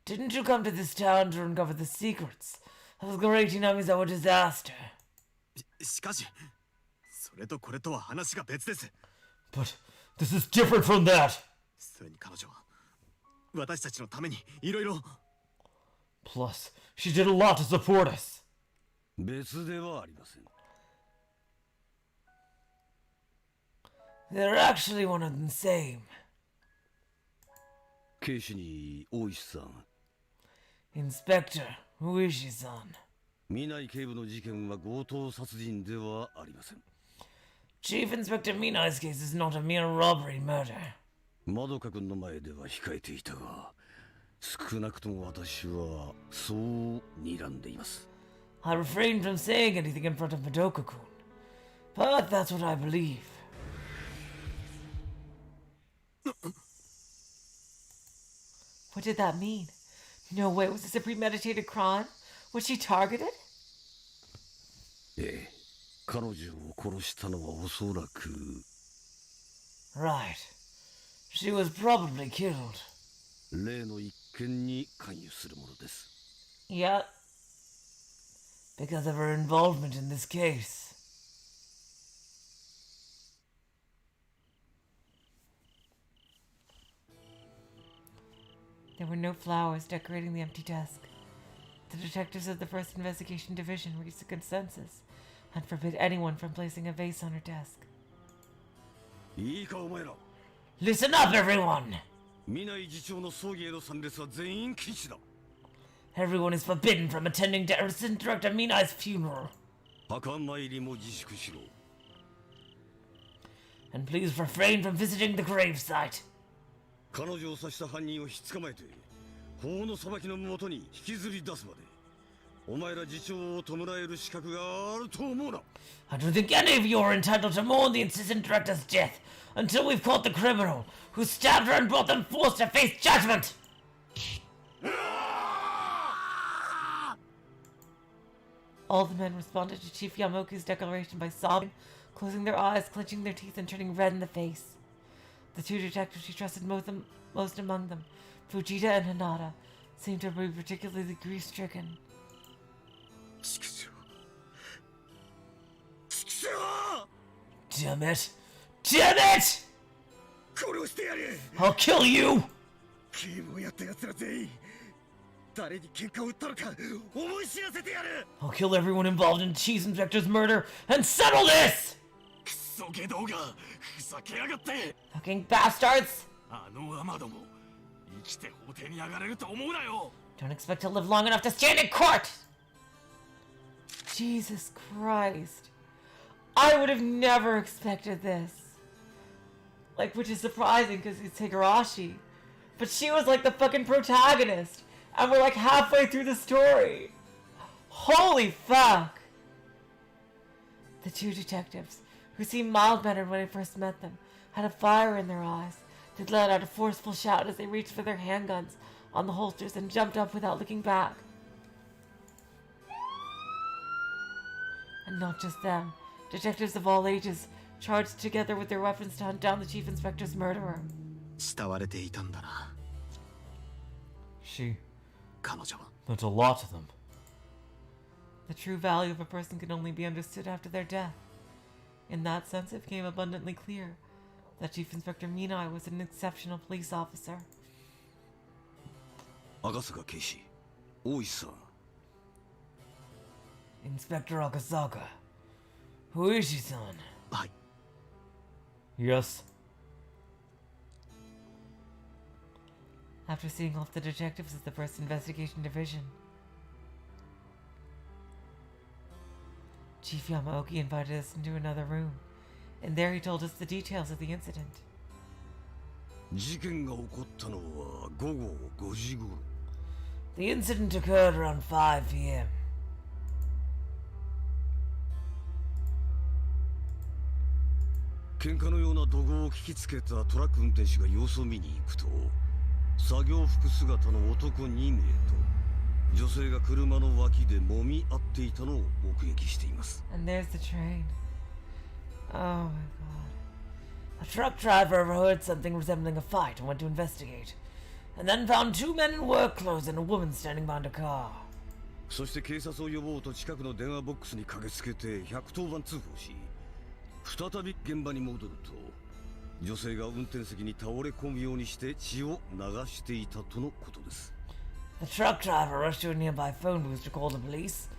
Didn't you come to this town to uncover the secrets of the great Hinamizawa disaster? しかし、それとこれとは話が別です。 But this is different from that. それに彼女は私たちのためにいろいろ。 Plus, she did a lot to support us. 別ではありません。 They're actually one and the same. 警視に大石さん。 Inspector Uishi-san. 南警部の事件は強盗殺人ではありません。 Chief Inspector Minai's case is not a mere robbery murder. まどか君の前では控えていたが、少なくとも私はそう睨んでいます。 I refrained from saying anything in front of Madoka-kun, but that's what I believe. What did that mean? No way, was this a premeditated crime? Was she targeted? ええ、彼女を殺したのはおそらく。 Right. She was probably killed. 例の一件に関与するものです。 Yep. Because of her involvement in this case. There were no flowers decorating the empty desk. The detectives of the First Investigation Division reached a consensus and forbid anyone from placing a vase on her desk. いいかお前ら。 Listen up, everyone! 南井次長の葬儀への参列は全員禁止だ。 Everyone is forbidden from attending Assistant Director Minai's funeral. 墓参りも自粛しろ。 And please refrain from visiting the gravesite. 彼女を刺した犯人をひっ捕まえて法の裁きのもとに引きずり出すまでお前ら次長を弔える資格があると思うな。 I don't think any of you are entitled to mourn the Assistant Director's death until we've caught the criminal who stabbed her and brought them forced to face judgment. All the men responded to Chief Yamoku's declaration by sobbing, closing their eyes, clenching their teeth, and turning red in the face. The two detectives she trusted most among them, Fujita and Hinata, seemed to be particularly grief-stricken. Damn it! Damn it! I'll kill you! I'll kill everyone involved in Chief Inspector's murder and settle this! Fucking bastards! あのアマども生きて法廷に上がれると思うなよ。 Don't expect to live long enough to stand in court! Jesus Christ. I would have never expected this. Like, which is surprising because it's Higurashi. But she was like the fucking protagonist. And we're like halfway through the story. Holy fuck. The two detectives, who seemed mild-mannered when I first met them, had a fire in their eyes. They let out a forceful shout as they reached for their handguns on the holsters and jumped up without looking back. And not just them. Detectives of all ages charged together with their weapons to hunt down the Chief Inspector's murderer. 慕われていたんだな。 She. 彼女は。 That's a lot of them. The true value of a person can only be understood after their death. In that sense, it became abundantly clear that Chief Inspector Minai was an exceptional police officer. 赤坂警視、大石さん。 Inspector Akasaka. Who is she, son? はい。 Yes. After seeing off the detectives of the First Investigation Division, Chief Yamaoki invited us into another room, and there he told us the details of the incident. 事件が起こったのは午後5時頃。 The incident occurred around 5 p.m. 喧嘩のような怒号を聞きつけたトラック運転手が様子を見に行くと、作業服姿の男2名と女性が車の脇で揉み合っていたのを目撃しています。 And there's the train. Oh my god. A truck driver overheard something resembling a fight and went to investigate, and then found 2 men in work clothes and a woman standing behind a car. そして警察を呼ぼうと近くの電話ボックスに駆けつけて110番通報し、再び現場に戻ると女性が運転席に倒れ込むようにして血を流していたとのことです。 The truck driver rushed to a nearby phone booth to call the police,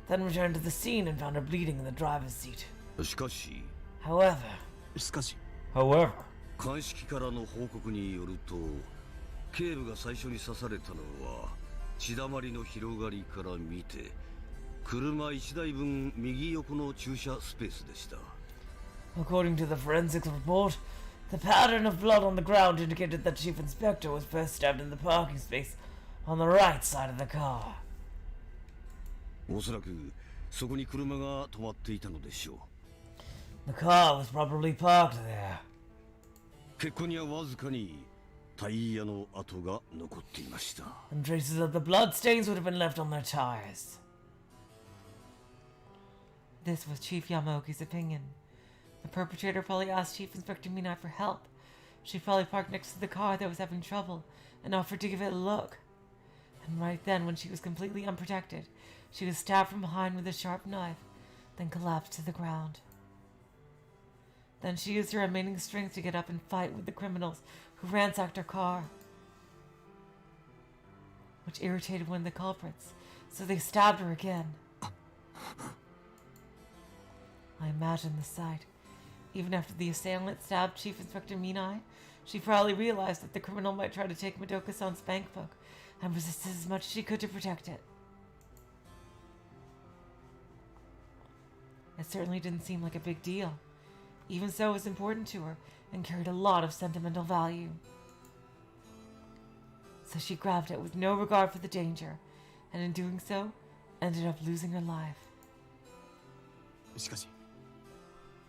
then returned to the scene and found her bleeding in the driver's seat. しかし However, しかし、 however, 鑑識からの報告によると、警部が最初に刺されたのは血だまりの広がりから見て車1台分右横の駐車スペースでした。 according to the forensics report, the pattern of blood on the ground indicated that Chief Inspector was first stabbed in the parking space on the right side of the car. おそらくそこに車が止まっていたのでしょう。 The car was probably parked there. 血痕にはわずかにタイヤの跡が残っていました。 And traces of the blood stains would have been left on their tires. This was Chief Yamaoki's opinion. The perpetrator probably asked Chief Inspector Minai for help. She probably parked next to the car that was having trouble and offered to give it a look. And right then, when she was completely unprotected, she was stabbed from behind with a sharp knife, then collapsed to the ground. Then she used her remaining strength to get up and fight with the criminals who ransacked her car, which irritated one of the culprits, so they stabbed her again. I imagine the sight. Even after the assailant stabbed Chief Inspector Minai, she probably realized that the criminal might try to take Madoka-san's bank book and resisted as much as she could to protect it. It certainly didn't seem like a big deal. Even so, it was important to her and carried a lot of sentimental value. So she grabbed it with no regard for the danger, and in doing so, ended up losing her life. しかし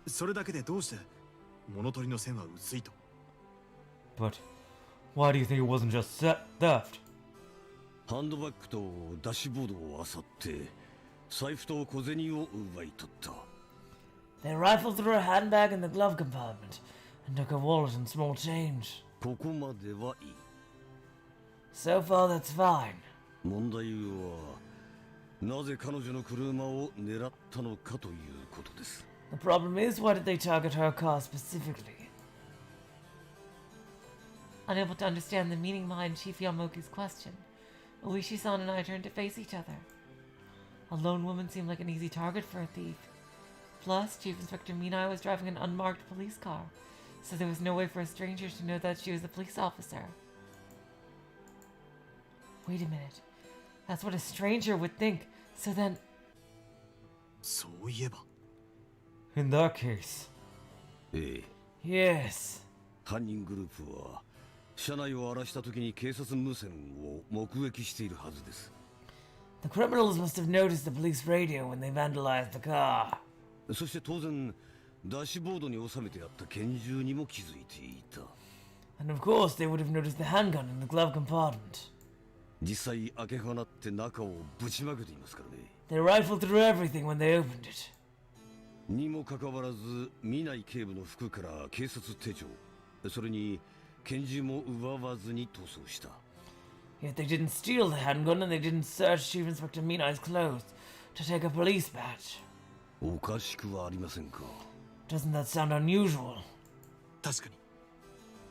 それだけでどうして物取りの線は薄いと But why do you think it wasn't just theft? ハンドバッグとダッシュボードを漁って財布と小銭を奪い取った。 They rifled through her handbag in the glove compartment and took her wallet and small change. ここまではいい。 So far, that's fine. 問題はなぜ彼女の車を狙ったのかということです。 The problem is, why did they target her car specifically? Unable to understand the meaning behind Chief Yamoki's question, Oishi-san and I turned to face each other. A lone woman seemed like an easy target for a thief. Plus, Chief Inspector Minai was driving an unmarked police car, so there was no way for a stranger to know that she was a police officer. Wait a minute. That's what a stranger would think. So then... そういえば In that case. ええ。 Yes. 犯人グループは車内を荒らした時に警察無線を目撃しているはずです。 The criminals must have noticed the police radio when they vandalized the car. そして当然ダッシュボードに収めてあった拳銃にも気づいていた。 And of course they would have noticed the handgun in the glove compartment. 実際開け放って中をぶちまけていますからね。 They rifled through everything when they opened it. にもかかわらず見ない警部の服から警察手帳、それに拳銃も奪わずに逃走した。 Yet they didn't steal the handgun and they didn't search Chief Inspector Minai's clothes to take a police badge. おかしくはありませんか。 Doesn't that sound unusual? 確かに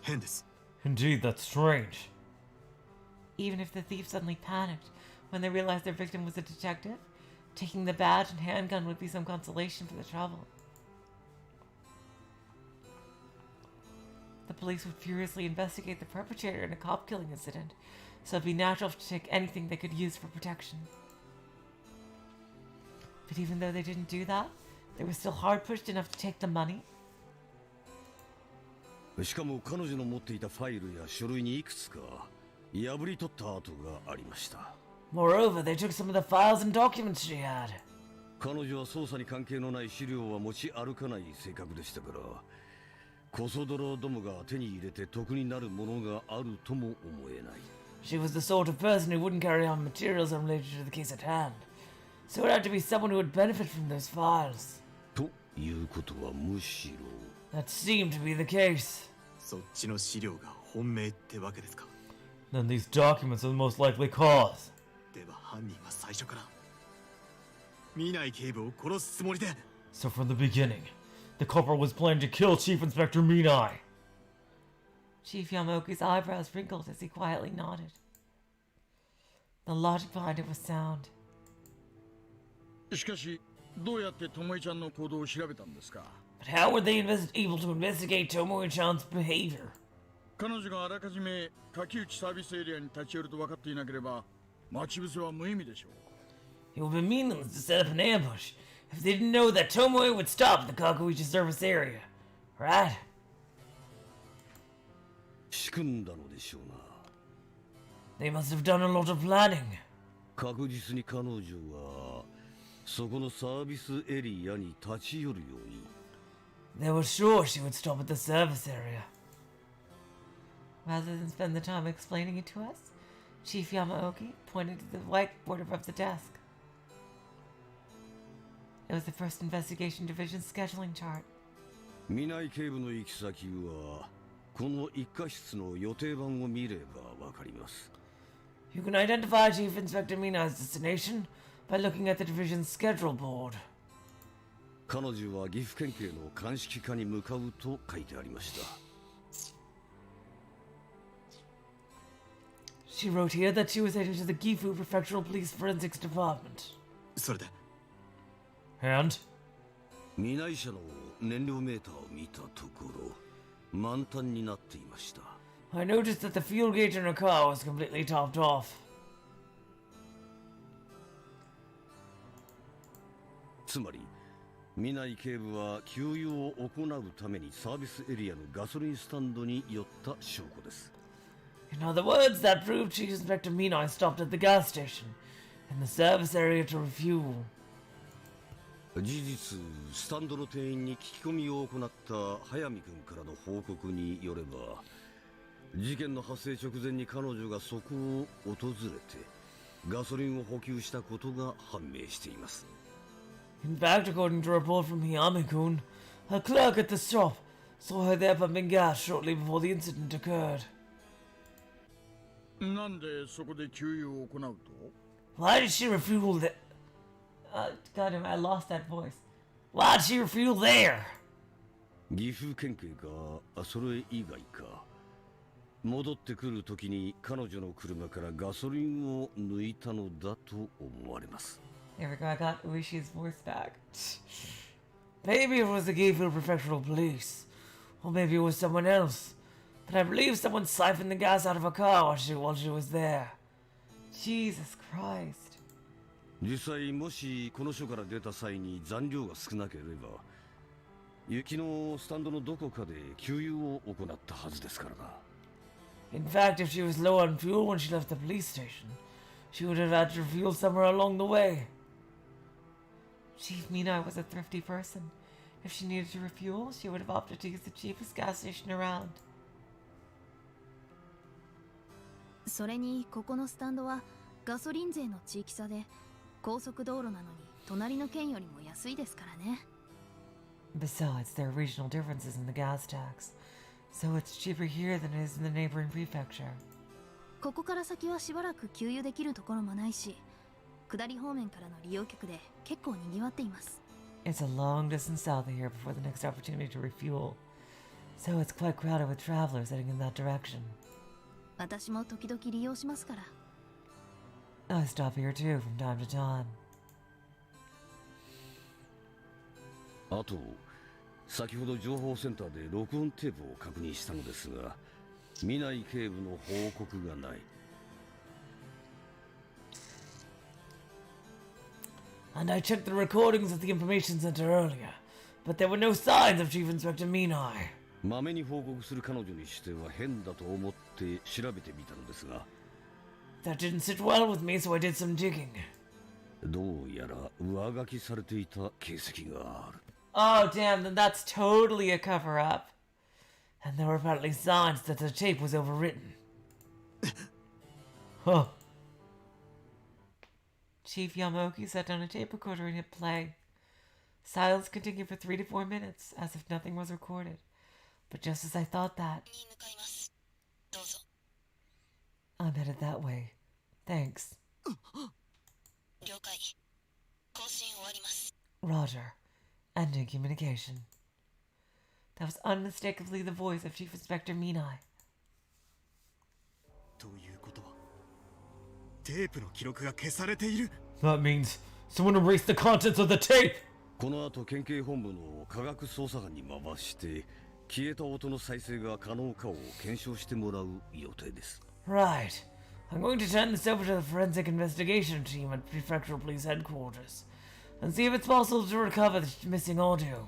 変です。 Indeed, that's strange. Even if the thief suddenly panicked when they realized their victim was a detective, taking the badge and handgun would be some consolation for the trouble. The police would furiously investigate the perpetrator in a cop-killing incident, so it'd be natural to take anything they could use for protection. But even though they didn't do that, they were still hard-pushed enough to take the money. しかも彼女の持っていたファイルや書類にいくつか破り取った跡がありました。 Moreover, they took some of the files and documents she had. 彼女は捜査に関係のない資料は持ち歩かない性格でしたから、コソ泥どもが手に入れて得になるものがあるとも思えない。 She was the sort of person who wouldn't carry on materials unrelated to the case at hand. So it had to be someone who would benefit from those files. ということはむしろ That seemed to be the case. そっちの資料が本命ってわけですか。 Then these documents are the most likely cause. では犯人は最初から見ない警部を殺すつもりで。 So from the beginning, the culprit was planning to kill Chief Inspector Minai. Chief Yamoki's eyebrows wrinkled as he quietly nodded. The logic behind it was sound. しかしどうやってともえちゃんの行動を調べたんですか。 But how were they able to investigate Tomoe-chan's behavior? 彼女があらかじめ柿内サービスエリアに立ち寄ると分かっていなければ待ち伏せは無意味でしょう。 It would be meaningless to set up an ambush if they didn't know that Tomoe would stop at the Kageboushi service area, right? 仕組んだのでしょうな。 They must have done a lot of planning. 確実に彼女はそこのサービスエリアに立ち寄るように。 They were sure she would stop at the service area. Rather than spend the time explaining it to us, Chief Yamaoki pointed to the whiteboard above the desk. It was the first investigation division's scheduling chart. 見ない警部の行き先はこの一課室の予定版を見ればわかります。You can identify Chief Inspector Minai's destination by looking at the division's schedule board. 彼女は岐阜県警の鑑識課に向かうと書いてありました。She wrote here that she was headed to the Gifu Prefectural Police Forensics Department. それで And? 南井社の燃料メーターを見たところ満タンになっていました。 I noticed that the fuel gauge in her car was completely topped off. つまり南井警部は給油を行うためにサービスエリアのガソリンスタンドに寄った証拠です。 In other words, that proved Chief Inspector Minai stopped at the gas station in the service area to refuel. 事実スタンドの店員に聞き込みを行った早見君からの報告によれば事件の発生直前に彼女がそこを訪れてガソリンを補給したことが判明しています。 In fact, according to a report from Hiyame-kun, a clerk at the shop saw her there pumping gas shortly before the incident occurred. なんでそこで給油を行うと Why did she refuel the... God damn, I lost that voice. Why did she refuel there? 岐阜県警かそれ以外か戻ってくる時に彼女の車からガソリンを抜いたのだと思われます。 There we go, I got Ueshi's voice back. Maybe it was the Gifu Prefectural Police. Or maybe it was someone else. But I believe someone siphoned the gas out of her car while she was there. Jesus Christ. 実際もしこの署から出た際に残量が少なければ雪のスタンドのどこかで給油を行ったはずですからな。 In fact, if she was low on fuel when she left the police station, she would have had to refuel somewhere along the way. Chief Minai was a thrifty person. If she needed to refuel, she would have opted to use the cheapest gas station around. それにここのスタンドはガソリン税の地域差で高速道路なのに隣の県よりも安いですからね。 Besides, there are regional differences in the gas tax, so it's cheaper here than it is in the neighboring prefecture. ここから先はしばらく給油できるところもないし、下り方面からの利用客で結構賑わっています。 It's a long distance south of here before the next opportunity to refuel, so it's quite crowded with travelers heading in that direction. 私も時々利用しますから。 I stop here too from time to time. あと先ほど情報センターで録音テープを確認したのですが南井警部の報告がない。 And I checked the recordings at the information center earlier, but there were no signs of Chief Inspector Minai. まめに報告する彼女にしては変だと思って調べてみたのですが That didn't sit well with me, so I did some digging. どうやら上書きされていた形跡がある。 Oh, damn, then that's totally a cover up. And there were apparently signs that the tape was overwritten. Huh. Chief Yamoki set down a tape recorder and hit play. Silence continued for 3 to 4 minutes, as if nothing was recorded. But just as I thought that, I'm headed that way. Thanks. Roger. Ending communication. That was unmistakably the voice of Chief Inspector Minai. ということはテープの記録が消されている。 That means someone erased the contents of the tape! この後県警本部の科学捜査班に回して消えた音の再生が可能かを検証してもらう予定です。 Right. I'm going to turn this over to the forensic investigation team at Prefectural Police Headquarters and see if it's possible to recover the missing audio.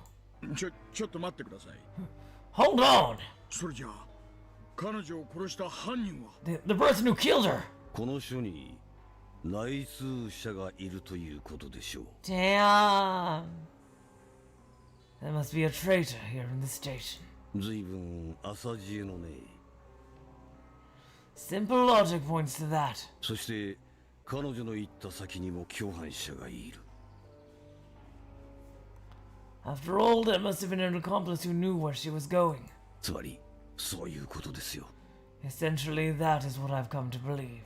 ちょっと待ってください。 Hold on! それじゃあ彼女を殺した犯人は The person who killed her! この署に内通者がいるということでしょう。 Damn. There must be a traitor here in the station. ずいぶん浅知恵のね。 Simple logic points to that. そして彼女の行った先にも共犯者がいる。 After all, there must have been an accomplice who knew where she was going. つまりそういうことですよ。 Essentially, that is what I've come to believe.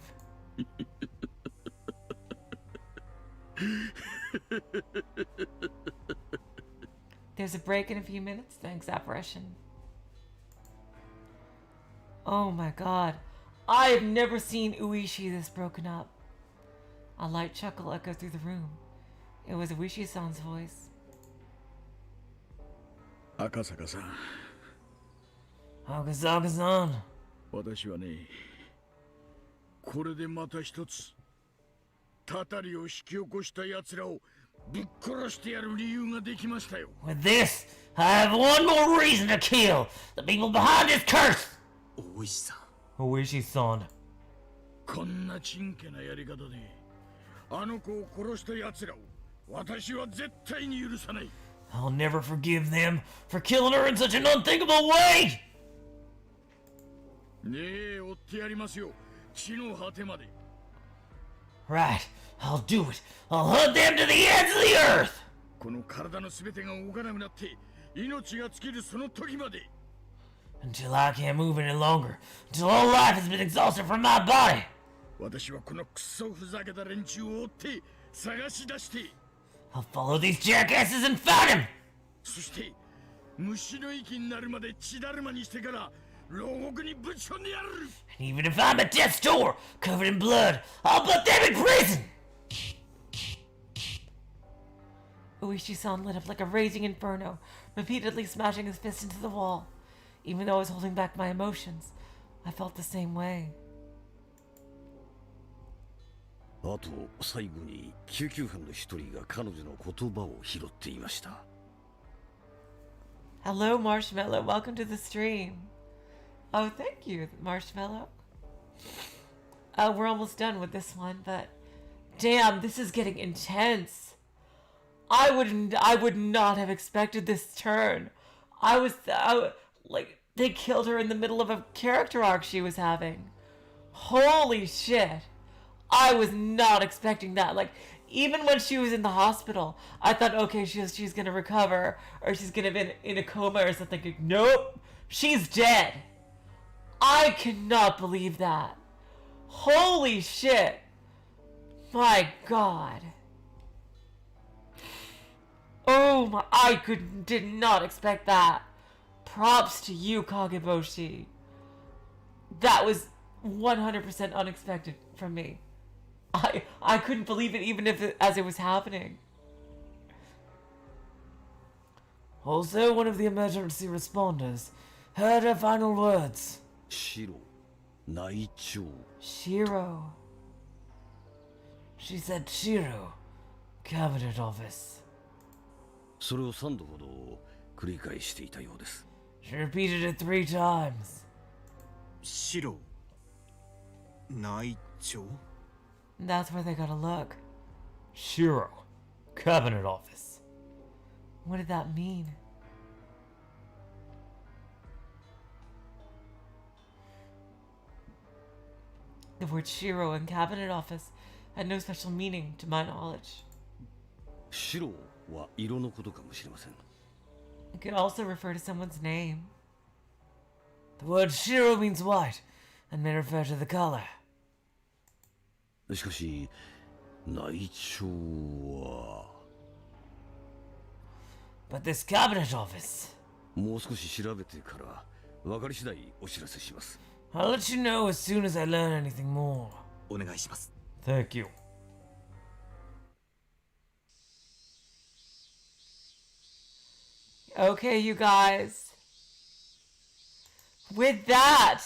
There's a break in a few minutes. Thanks, apparition. Oh my god. I have never seen Uishi this broken up. A light chuckle echoed through the room. It was Uishi-san's voice. 赤坂さん、 Akasaga-san. 私はね、これでまた一つたたりを引き起こした奴らをぶっ殺してやる理由ができましたよ。 With this, I have one more reason to kill the people behind this curse! 大石さん Uishi-san. こんなちんけなやり方であの子を殺した奴らを私は絶対に許さない。 I'll never forgive them for killing her in such an unthinkable way! ねえ、追ってやりますよ、地の果てまで。 Right, I'll do it. I'll hunt them to the ends of the earth! この体の全てが動かなくなって命が尽きるその時まで。 Until I can't move any longer. Until all life has been exhausted from my body. 私はこのクソふざけた連中を追って探し出して、 I'll follow these jackasses and find him! そして虫の息になるまで血だるまにしてから牢獄にぶち込んでやる。 And even if I'm at death's door, covered in blood, I'll put them in prison! Uishi-san lit up like a raging inferno, repeatedly smashing his fist into the wall. Even though I was holding back my emotions, I felt the same way. あと最後に救急班の一人が彼女の言葉を拾っていました。 Hello, Marshmallow. Welcome to the stream. Oh, thank you, Marshmallow. We're almost done with this one, but damn, this is getting intense. I would not have expected this turn. Like, they killed her in the middle of a character arc she was having. Holy shit. I was not expecting that. Like, even when she was in the hospital, I thought, okay, she's gonna recover, or she's gonna be in a coma or something. Nope, she's dead. I cannot believe that. Holy shit. My god. Oh my, did not expect that. Props to you, Kageboushi. That was 100% unexpected from me. I couldn't believe it even as it was happening. Also, one of the emergency responders heard her final words. 白内調 Shiro. She said, Shiro, cabinet office. それを3度ほど繰り返していたようです。 She repeated it 3 times. 白内調 That's where they gotta look. Shiro, cabinet office. What did that mean? The word Shiro in cabinet office had no special meaning to my knowledge. 白は色のことかもしれません。 It could also refer to someone's name. The word Shiro means white and may refer to the color. しかし内調は But this cabinet office, もう少し調べてから分かり次第お知らせします。 I'll let you know as soon as I learn anything more. お願いします。 Thank you. Okay, you guys. With that,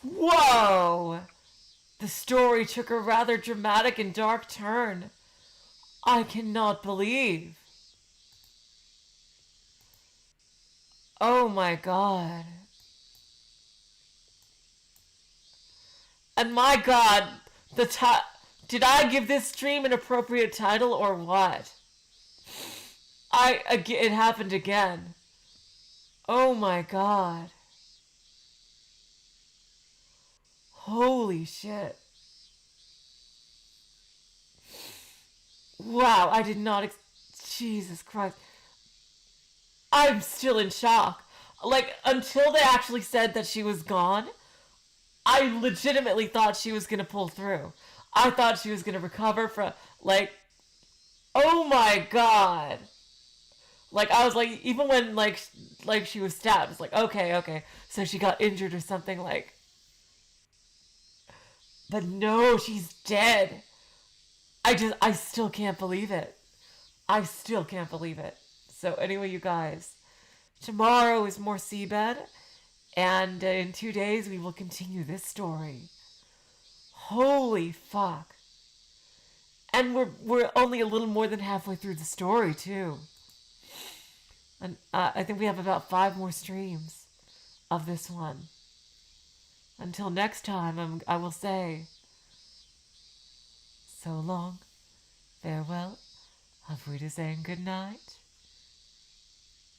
whoa! The story took a rather dramatic and dark turn. I cannot believe. Oh my god. And my god, did I give this stream an appropriate title or what? It happened again. Oh my god. Holy shit. Wow, I did not Jesus Christ. I'm still in shock. Like, until they actually said that she was gone, I legitimately thought she was gonna pull through. I thought she was gonna recover from, like, oh my god. Like, I was like, even when, like she was stabbed, it's like, okay, so she got injured or something, like. But no, she's dead. I still can't believe it. I still can't believe it. So anyway, you guys, tomorrow is more seabed, and in 2 days we will continue this story. Holy fuck. And we're only a little more than halfway through the story, too. And I think we have about 5 more streams of this one. Until next time, I will say, so long, farewell, auf Wiedersehen, good night.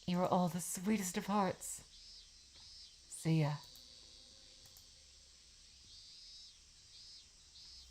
You are all the sweetest of hearts. See ya.